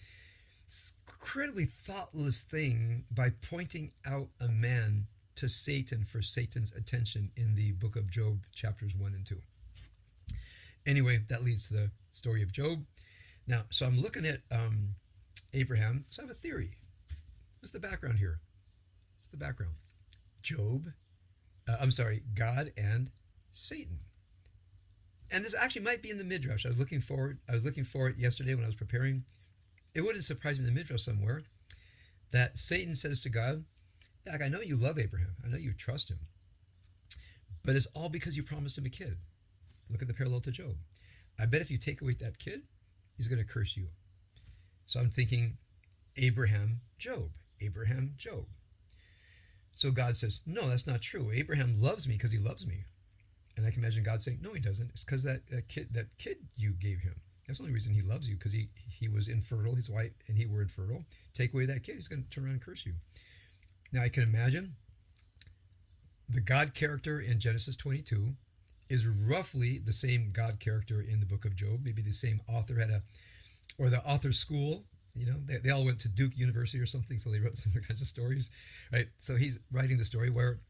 It's incredibly thoughtless thing by pointing out a man to Satan for Satan's attention in the book of Job, chapters 1 and 2. Anyway, that leads to the story of Job. Now, so I'm looking at Abraham. So I have a theory. What's the background here? What's the background? God and Satan. And this actually might be in the Midrash. I was looking for it yesterday when I was preparing. It wouldn't surprise me in the Midrash somewhere that Satan says to God, I know you love Abraham. I know you trust him. But it's all because you promised him a kid. Look at the parallel to Job. I bet if you take away that kid, he's going to curse you. So I'm thinking Abraham, Job. Abraham, Job. So God says, no, that's not true. Abraham loves me because he loves me. And I can imagine God saying, no, he doesn't. It's because that kid you gave him. That's the only reason he loves you, because he was infertile, his wife and he were infertile. Take away that kid, he's going to turn around and curse you. Now I can imagine the God character in Genesis 22 is roughly the same God character in the book of Job. Maybe the same author or the author's school. They all went to Duke University or something, so they wrote some kinds of stories, right? So he's writing the story where,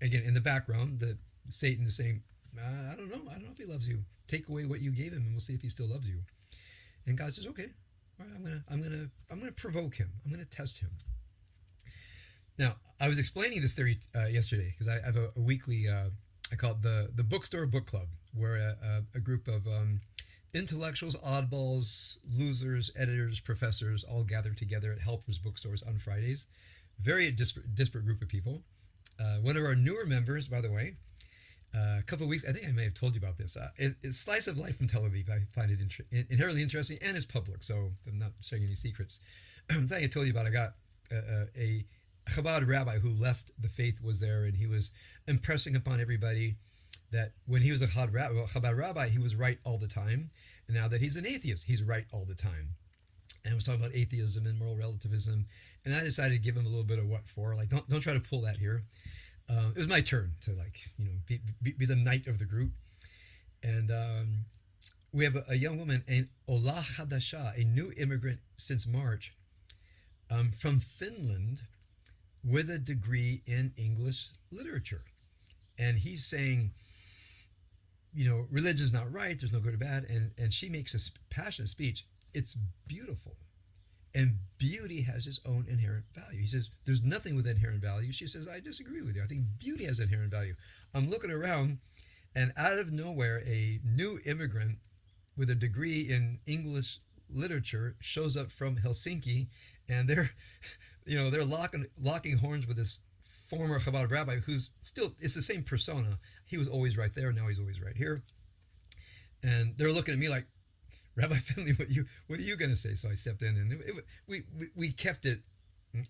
again, in the background, Satan is saying, I don't know if he loves you. Take away what you gave him, and we'll see if he still loves you. And God says, okay, all right, I'm gonna provoke him. I'm gonna test him. Now, I was explaining this theory yesterday because I have a weekly, I call it the Bookstore Book Club, where a group of intellectuals, oddballs, losers, editors, professors all gather together at helpers bookstores on Fridays. Very disparate group of people. One of our newer members, by the way, a couple of weeks, I think I may have told you about this. It's Slice of Life from Tel Aviv. I find it inherently interesting, and it's public, so I'm not sharing any secrets. I think I told you about, I got a Chabad rabbi who left the faith was there, and he was impressing upon everybody that when he was a Chabad rabbi, he was right all the time. And now that he's an atheist, he's right all the time. And I was talking about atheism and moral relativism. And I decided to give him a little bit of what for. Like, don't try to pull that here. It was my turn to, be the knight of the group. And we have a young woman, an Ola Hadasha, a new immigrant since March, from Finland with a degree in English literature. And he's saying, religion's not right, there's no good or bad. And she makes a passionate speech. It's beautiful. And beauty has its own inherent value. He says, there's nothing with inherent value. She says, I disagree with you. I think beauty has inherent value. I'm looking around, and out of nowhere, a new immigrant with a degree in English literature shows up from Helsinki, and they're locking horns with this former Chabad rabbi who's still, it's the same persona. He was always right there, now he's always right here. And they're looking at me like, Rabbi Finley, what are you going to say? So I stepped in, and we kept it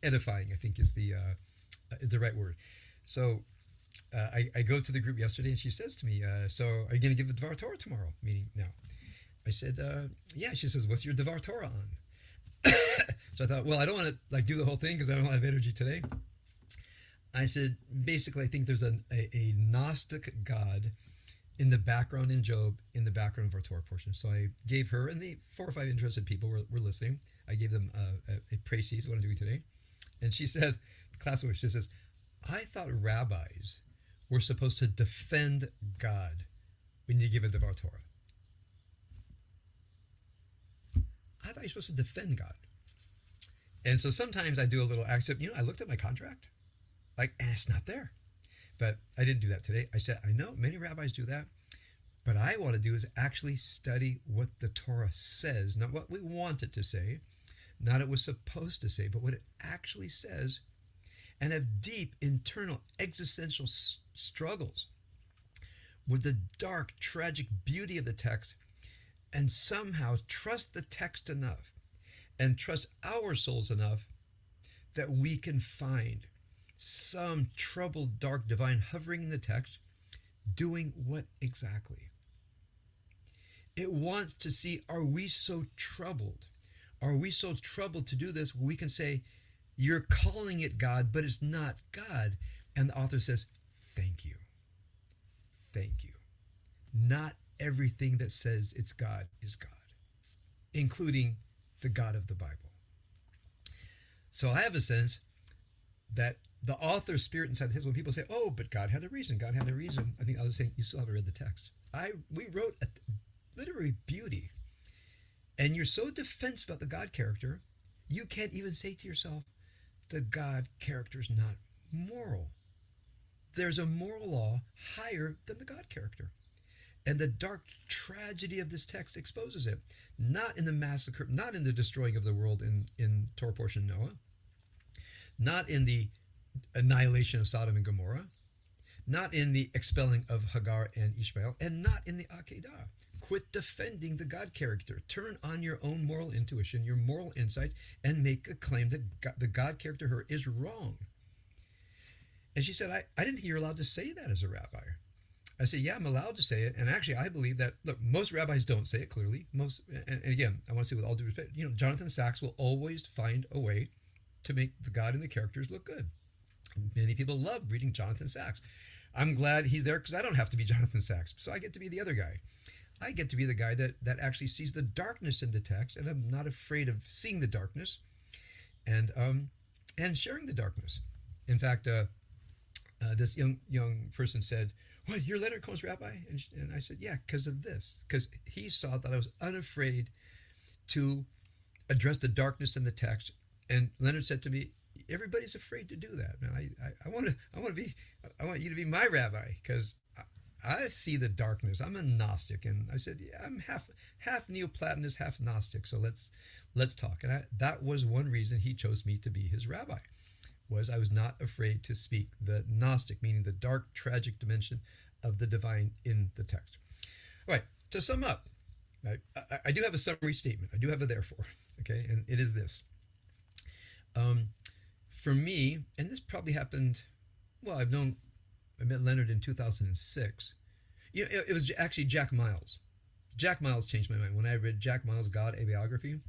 edifying, I think is the right word. So I go to the group yesterday, and she says to me, so are you going to give the Dvar Torah tomorrow? Meaning now. I said, yeah. She says, what's your Dvar Torah on? So I thought, well, I don't want to do the whole thing because I don't have energy today. I said, basically, I think there's a Gnostic God in the background in Job, in the background of our Torah portion. So I gave her, and the 4 or 5 interested people were listening. I gave them a précis, what I'm doing today. And she said, classic, she says, I thought rabbis were supposed to defend God when you give a Dvar Torah. I thought you're supposed to defend God. And so sometimes I do a little accept. I looked at my contract, it's not there. But I didn't do that today. I said, I know many rabbis do that, but I want to do is actually study what the Torah says, not what we want it to say, not what it was supposed to say, but what it actually says, and have deep internal existential struggles with the dark, tragic beauty of the text, and somehow trust the text enough and trust our souls enough that we can find some troubled, dark divine hovering in the text, doing what exactly? It wants to see, are we so troubled? Are we so troubled to do this? We can say, you're calling it God, but it's not God. And the author says, thank you. Thank you. Not everything that says it's God is God, including the God of the Bible. So I have a sense that the author's spirit inside his, when people say, oh, but God had a reason, God had a reason, I think I was saying, you still haven't read the text. We wrote a literary beauty, and you're so defensive about the God character, you can't even say to yourself, the God character is not moral. There's a moral law higher than the God character. And the dark tragedy of this text exposes it. Not in the massacre, not in the destroying of the world in Torah portion Noah, not in the annihilation of Sodom and Gomorrah, not in the expelling of Hagar and Ishmael, and not in the Akedah. Quit defending the God character. Turn on your own moral intuition, your moral insights, and make a claim that the God character her is wrong. And she said, I didn't think you were allowed to say that as a rabbi. I said, yeah, I'm allowed to say it. And actually, I believe that, look, most rabbis don't say it clearly. And again, I want to say with all due respect, Jonathan Sacks will always find a way to make the God and the characters look good. Many people love reading Jonathan Sacks. I'm glad he's there because I don't have to be Jonathan Sacks. So I get to be the other guy. I get to be the guy that actually sees the darkness in the text, and I'm not afraid of seeing the darkness and sharing the darkness. In fact, this young person said, what, you're Leonard Cohen's rabbi? And I said, yeah, because of this. Because he saw that I was unafraid to address the darkness in the text. And Leonard said to me, everybody's afraid to do that. Man, I want you to be my rabbi because I see the darkness. I'm a Gnostic. And I said, yeah, I'm half Neoplatonist, half Gnostic. So let's talk. And that was one reason he chose me to be his rabbi. Was I was not afraid to speak the Gnostic, meaning the dark, tragic dimension of the divine in the text. All right, to sum up, I do have a summary statement. I do have a therefore, okay? And it is this. For me, and this probably happened, well, I met Leonard in 2006. It was actually Jack Miles. Jack Miles changed my mind. When I read Jack Miles' God, a Biography,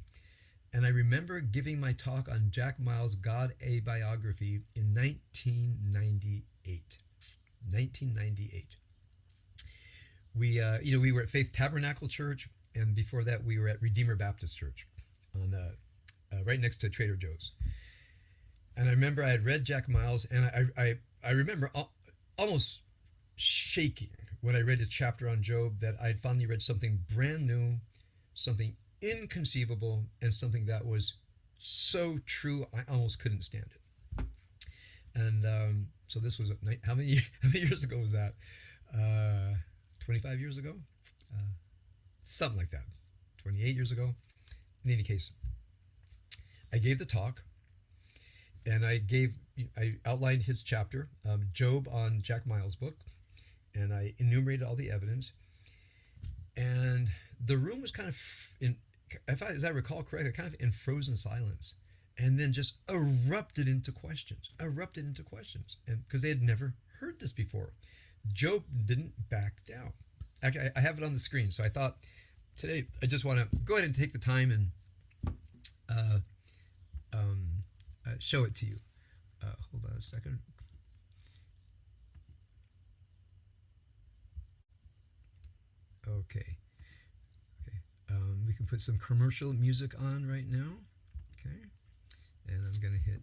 and I remember giving my talk on Jack Miles' God, a Biography in 1998. 1998. We were at Faith Tabernacle Church, and before that we were at Redeemer Baptist Church on right next to Trader Joe's. And I remember I had read Jack Miles, and I remember almost shaking when I read his chapter on Job, that I'd finally read something brand new, something inconceivable, and something that was so true I almost couldn't stand it. And so this was how many years ago was that? 25 years ago, something like that. 28 years ago. In any case, I gave the talk, and I outlined his chapter, Job, on Jack Miles' book, and I enumerated all the evidence. And the room was kind of as I recall correctly, kind of in frozen silence, and then just erupted into questions, and because they had never heard this before. Job didn't back down. Actually, I have it on the screen, so I thought today I just want to go ahead and take the time and show it to you. Hold on a second. Okay. We can put some commercial music on right now. Okay. And I'm going to hit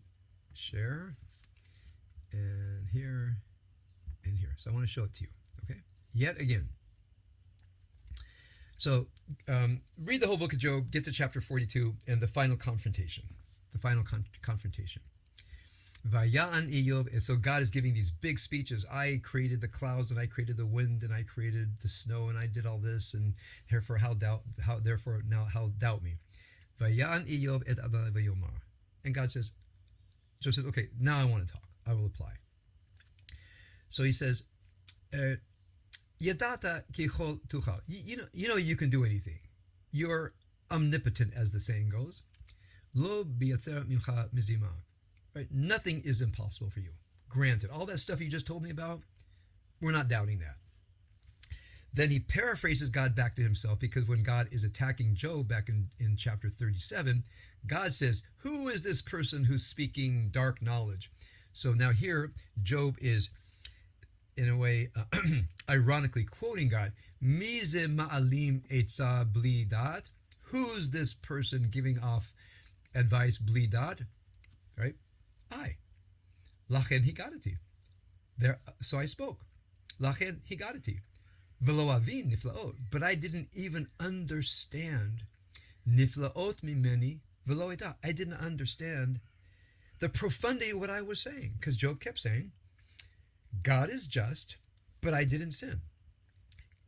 share. And here. And here. So I want to show it to you. Okay. Yet again. So read the whole book of Job, get to chapter 42, and the final confrontation. Confrontation. Vaya'an Eyob. And so God is giving these big speeches. I created the clouds, and I created the wind, and I created the snow, and I did all this, and therefore now doubt me. Vaya'an Eyob et Adonai vayomar. And God says, Job says, okay, now I want to talk. I will apply. So he says, Yadata kichol tucha. You know you can do anything. You're omnipotent, as the saying goes. Lo biyatzer mincha mizima. Right? Nothing is impossible for you. Granted, all that stuff you just told me about, we're not doubting that. Then he paraphrases God back to himself, because when God is attacking Job back in chapter 37, God says, who is this person who's speaking dark knowledge? So now here, Job is, in a way, ironically quoting God. Mize ma'alim etza bli dat. Who's this person giving off advice bli dat? Right? I. Lachen higadati. There. So I spoke. Lachen higadati. Velo avin niflaot. But I didn't even understand niflaot mimeni velo ita. I didn't understand the profundity of what I was saying, because Job kept saying, God is just, but I didn't sin.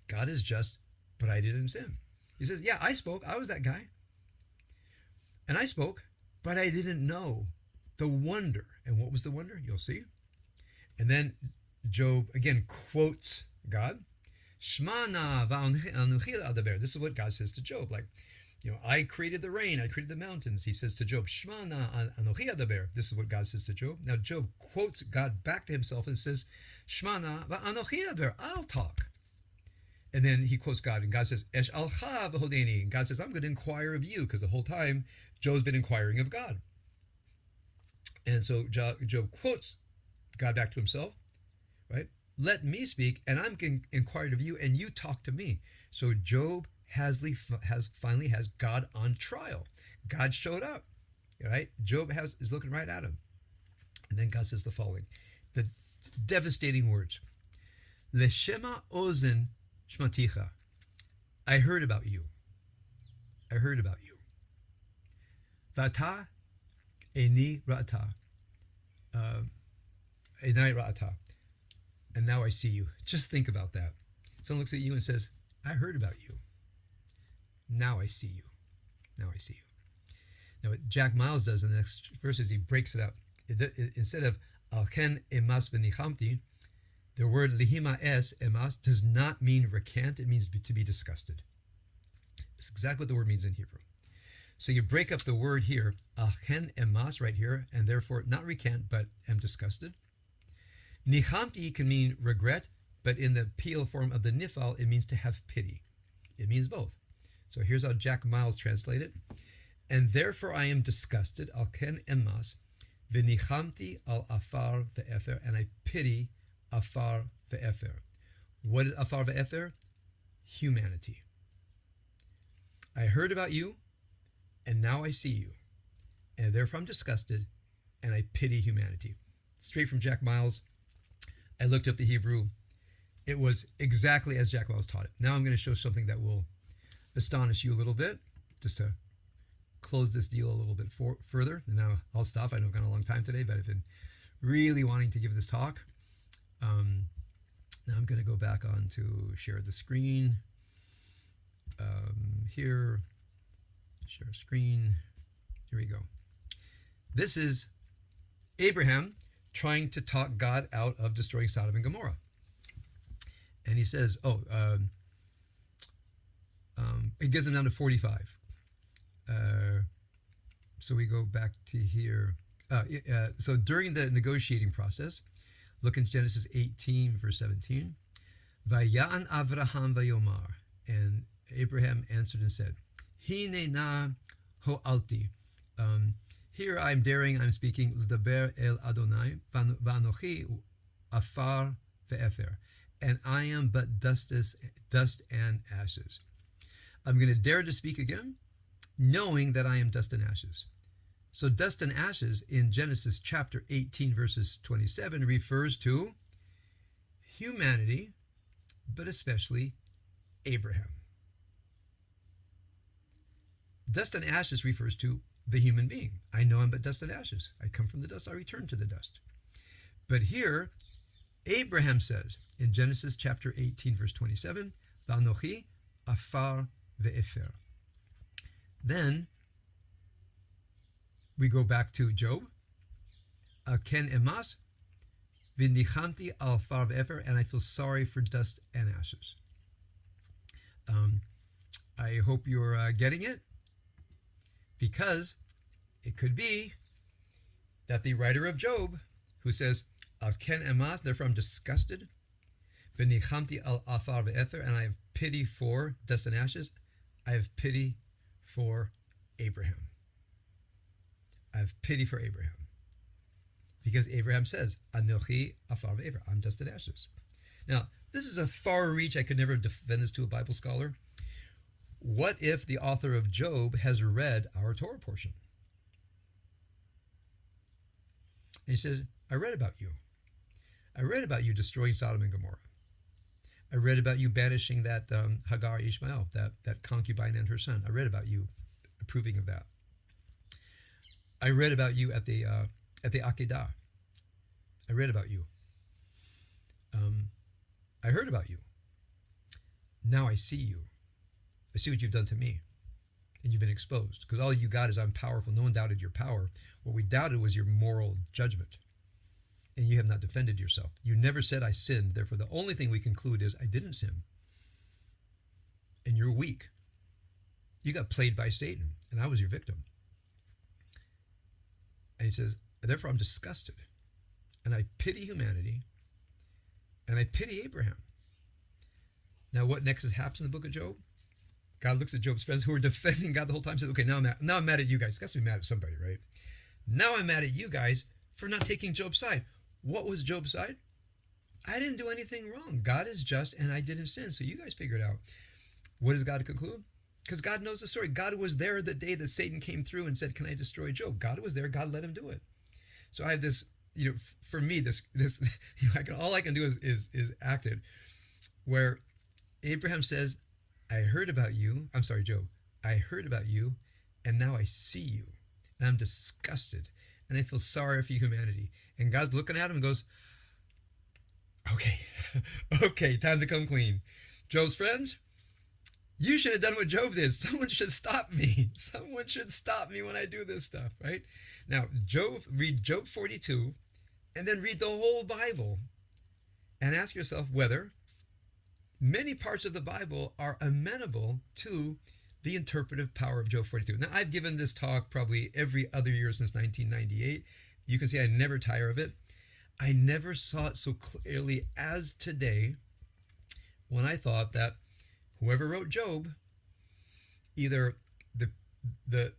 God is just, but I didn't sin. He says, yeah, I spoke. I was that guy. And I spoke, but I didn't know the wonder. And what was the wonder? You'll see. And then Job again quotes God. Shmana va'anuchi adaber. This is what God says to Job. Like, I created the rain. I created the mountains. He says to Job, Shmana anochi adaber. This is what God says to Job. Now Job quotes God back to himself and says, Shmana va'anochi adaber. I'll talk. And then he quotes God, and God says, Esh alcha v'hodeni. And God says, I'm going to inquire of you, because the whole time Job's been inquiring of God. And so Job quotes God back to himself, right? Let me speak, and I'm going to inquire of you, and you talk to me. So Job finally has God on trial. God showed up, right? Job is looking right at him. And then God says the following, the devastating words. Leshema ozen shmaticha. I heard about you. Vata eni ra'ata. Enai ra'ata. And now I see you. Just think about that. Someone looks at you and says, I heard about you. Now I see you. Now what Jack Miles does in the next verses, he breaks it up. Instead of alken emas v'nichamti, the word lihima es emas does not mean recant. It means to be disgusted. It's exactly what the word means in Hebrew. So you break up the word here, alken emas, right here, and therefore not recant, but am disgusted. Nichamti can mean regret, but in the peel form of the nifal, it means to have pity. It means both. So here's how Jack Miles translated. And therefore I am disgusted, al ken emas, v'nichamti al afar ve'efer, and I pity afar ve'efer. What is afar ve'efer? Humanity. I heard about you, and now I see you, and therefore I'm disgusted, and I pity humanity. Straight from Jack Miles. I looked up the Hebrew. It was exactly as Jack Miles taught it. Now I'm going to show something that will astonish you a little bit, just to close this deal a little bit further. And now I'll stop. I know I've gone a long time today, but I've been really wanting to give this talk. Now I'm going to go back on to share the screen. Here, share screen. Here we go. This is Abraham trying to talk God out of destroying Sodom and Gomorrah. And he says, it gets him down to 45. So we go back to here. So during the negotiating process, look in Genesis 18, verse 17. Vaya'an Avraham vayomar. And Abraham answered and said, Hine na ho'alti. Here I'm daring, I'm speaking, L'daber el Adonai, va'anochi afar ve'efer. And I am but dust and ashes. I'm going to dare to speak again, knowing that I am dust and ashes. So dust and ashes in Genesis chapter 18, verses 27, refers to humanity, but especially Abraham. Dust and ashes refers to the human being. I know I'm but dust and ashes. I come from the dust, I return to the dust. But here, Abraham says in Genesis chapter 18, verse 27, Va'anochi afar ve'efer. Then we go back to Job. Ken emas v'nichamti al afar ve'efer, and I feel sorry for dust and ashes. I hope you're getting it, because it could be that the writer of Job, who says, Ken emas, therefore I'm disgusted, v'nichamti al afar ve'efer, and I have pity for dust and ashes, I have pity for Abraham. I have pity for Abraham. Because Abraham says, Anochi afar ve'efer, I'm dust and ashes. Now, this is a far reach. I could never defend this to a Bible scholar. What if the author of Job has read our Torah portion? And he says, I read about you. I read about you destroying Sodom and Gomorrah. I read about you banishing that Hagar Ishmael, that concubine and her son. I read about you approving of that. I read about you at the Akedah. I read about you. I heard about you. Now I see you. I see what you've done to me. And you've been exposed. Because all you got is I'm powerful. No one doubted your power. What we doubted was your moral judgment. And you have not defended yourself. You never said I sinned. Therefore, the only thing we conclude is I didn't sin. And you're weak. You got played by Satan. And I was your victim. And he says, therefore I'm disgusted. And I pity humanity. And I pity Abraham. Now what next happens in the book of Job? God looks at Job's friends who are defending God the whole time, says, okay, now I'm mad at you guys. Got to be mad at somebody, right? Now I'm mad at you guys for not taking Job's side. What was Job's side? I didn't do anything wrong. God is just and I didn't sin. So you guys figure it out. What does God conclude? Because God knows the story. God was there the day that Satan came through and said, can I destroy Job? God was there. God let him do it. So I have this, for me, this all I can do is act it, where Abraham says, I heard about you. I'm sorry, Job. I heard about you, and now I see you, and I'm disgusted, and I feel sorry for humanity. And God's looking at him and goes, okay, time to come clean. Job's friends, you should have done what Job did. Someone should stop me. Someone should stop me when I do this stuff, right? Now, read Job 42, and then read the whole Bible, and ask yourself whether many parts of the Bible are amenable to the interpretive power of Job 42. Now, I've given this talk probably every other year since 1998. You can see I never tire of it. I never saw it so clearly as today when I thought that whoever wrote Job, either the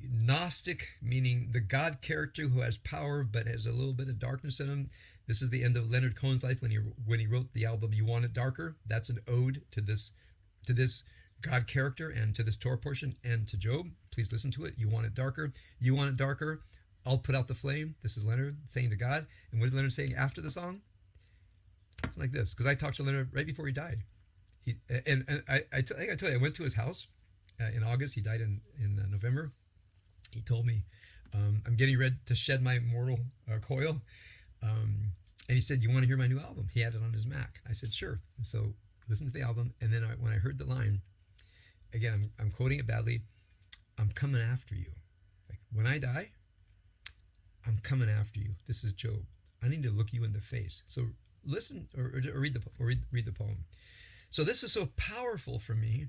Gnostic, meaning the God character who has power but has a little bit of darkness in him. This is the end of Leonard Cohen's life when he wrote the album You Want It Darker. That's an ode to this God character and to this Torah portion and to Job. Please listen to it. You want it darker. You want it darker. I'll put out the flame. This is Leonard saying to God. And what is Leonard saying after the song? Something like this. Because I talked to Leonard right before he died. I think I told you, I went to his house in August. He died in November. He told me, I'm getting ready to shed my mortal coil. And he said, you want to hear my new album? He had it on his Mac. I said, sure. And so listen to the album. And then when I heard the line, again, I'm quoting it badly, I'm coming after you. Like, when I die, I'm coming after you. This is Job. I need to look you in the face. So listen or read the poem. So this is so powerful for me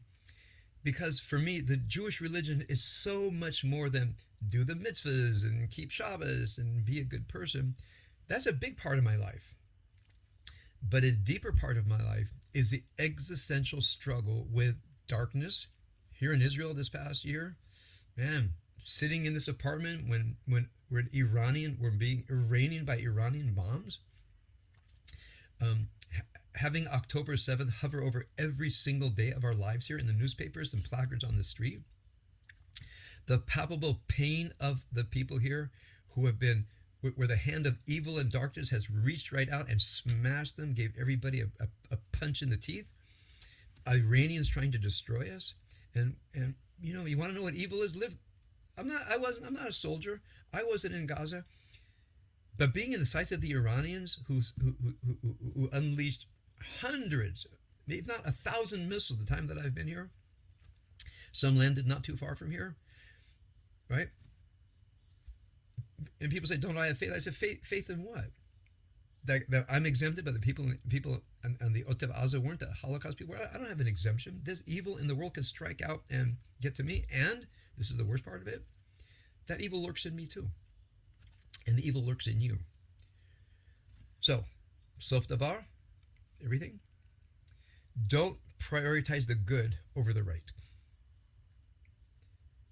because for me, the Jewish religion is so much more than do the mitzvahs and keep Shabbos and be a good person. That's a big part of my life. But a deeper part of my life is the existential struggle with darkness. Here in Israel this past year, man, sitting in this apartment when we're being Iranian by Iranian bombs, having October 7th hover over every single day of our lives here in the newspapers and placards on the street, the palpable pain of the people here who have been, where the hand of evil and darkness has reached right out and smashed them, gave everybody a punch in the teeth. Iranians trying to destroy us. And you know, you want to know what evil is? I'm not a soldier. I wasn't in Gaza. But being in the sights of the Iranians who unleashed hundreds, if not 1,000 missiles the time that I've been here, some landed not too far from here, right? And people say, don't I have faith? I said, faith in what? That I'm exempted, but the people on the Otev Aza weren't, the Holocaust people. I don't have an exemption. This evil in the world can strike out and get to me. And this is the worst part of it. That evil lurks in me too. And the evil lurks in you. So, sof davar, everything. Don't prioritize the good over the right.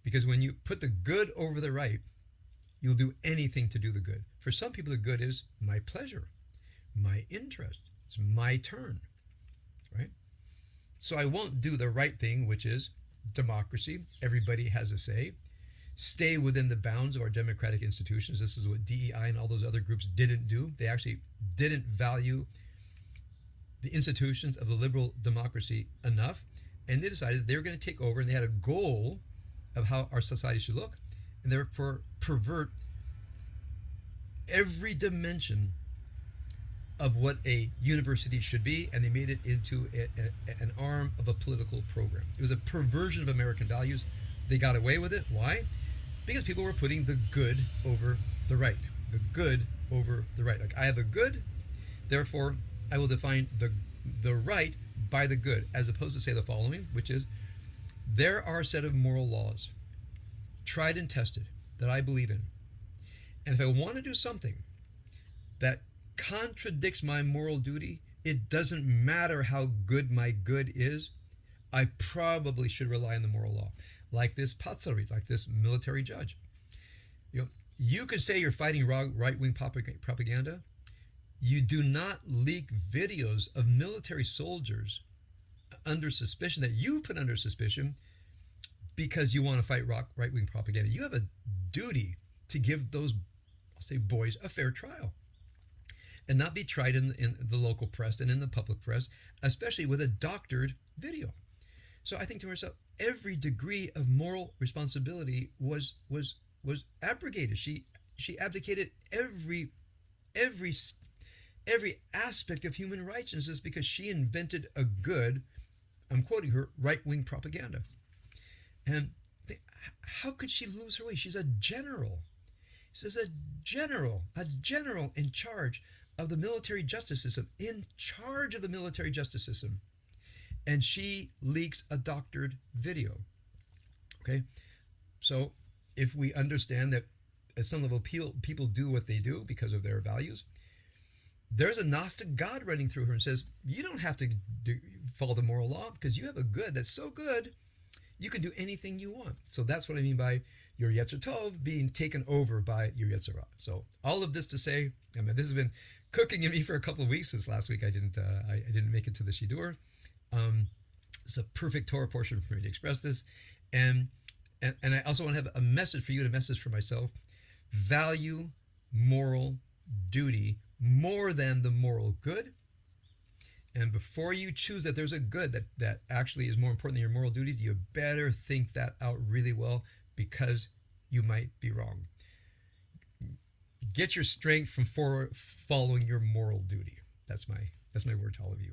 Because when you put the good over the right, you'll do anything to do the good. For some people, the good is my pleasure, my interest. It's my turn, right? So I won't do the right thing, which is democracy. Everybody has a say. Stay within the bounds of our democratic institutions. This is what DEI and all those other groups didn't do. They actually didn't value the institutions of the liberal democracy enough. And they decided they were going to take over, and they had a goal of how our society should look, and therefore pervert every dimension of what a university should be, and they made it into an arm of a political program. It was a perversion of American values. They got away with it. Why? Because people were putting the good over the right. The good over the right. Like, I have a good, therefore I will define the right by the good, as opposed to say the following, which is, there are a set of moral laws, tried and tested, that I believe in. And if I want to do something that contradicts my moral duty, it doesn't matter how good my good is, I probably should rely on the moral law. Like this Patsarit, like this military judge. You know, you could say you're fighting right-wing propaganda. You do not leak videos of military soldiers under suspicion, that you put under suspicion, because you want to fight right-wing propaganda. You have a duty to give those, I'll say, boys a fair trial, and not be tried in the local press and in the public press, especially with a doctored video. So I think to myself, every degree of moral responsibility was abrogated. She abdicated every aspect of human righteousness because she invented a good, I'm quoting her, right-wing propaganda. And how could she lose her way? She's a general. She's a general in charge of the military justice system, in charge of the military justice system. And she leaks a doctored video. Okay? So if we understand that at some level people do what they do because of their values, there's a Gnostic God running through her and says, you don't have to follow the moral law because you have a good that's so good, you can do anything you want. So that's what I mean by your Yetzer Tov being taken over by your Yetzer Ra. So all of this to say, I mean, this has been cooking in me for a couple of weeks. Since last week I didn't make it to the Shidur. It's a perfect Torah portion for me to express this. And, and I also want to have a message for you and a message for myself. Value moral duty more than the moral good. And before you choose that there's a good that actually is more important than your moral duties, you better think that out really well, because you might be wrong. Get your strength from following your moral duty. That's my word to all of you.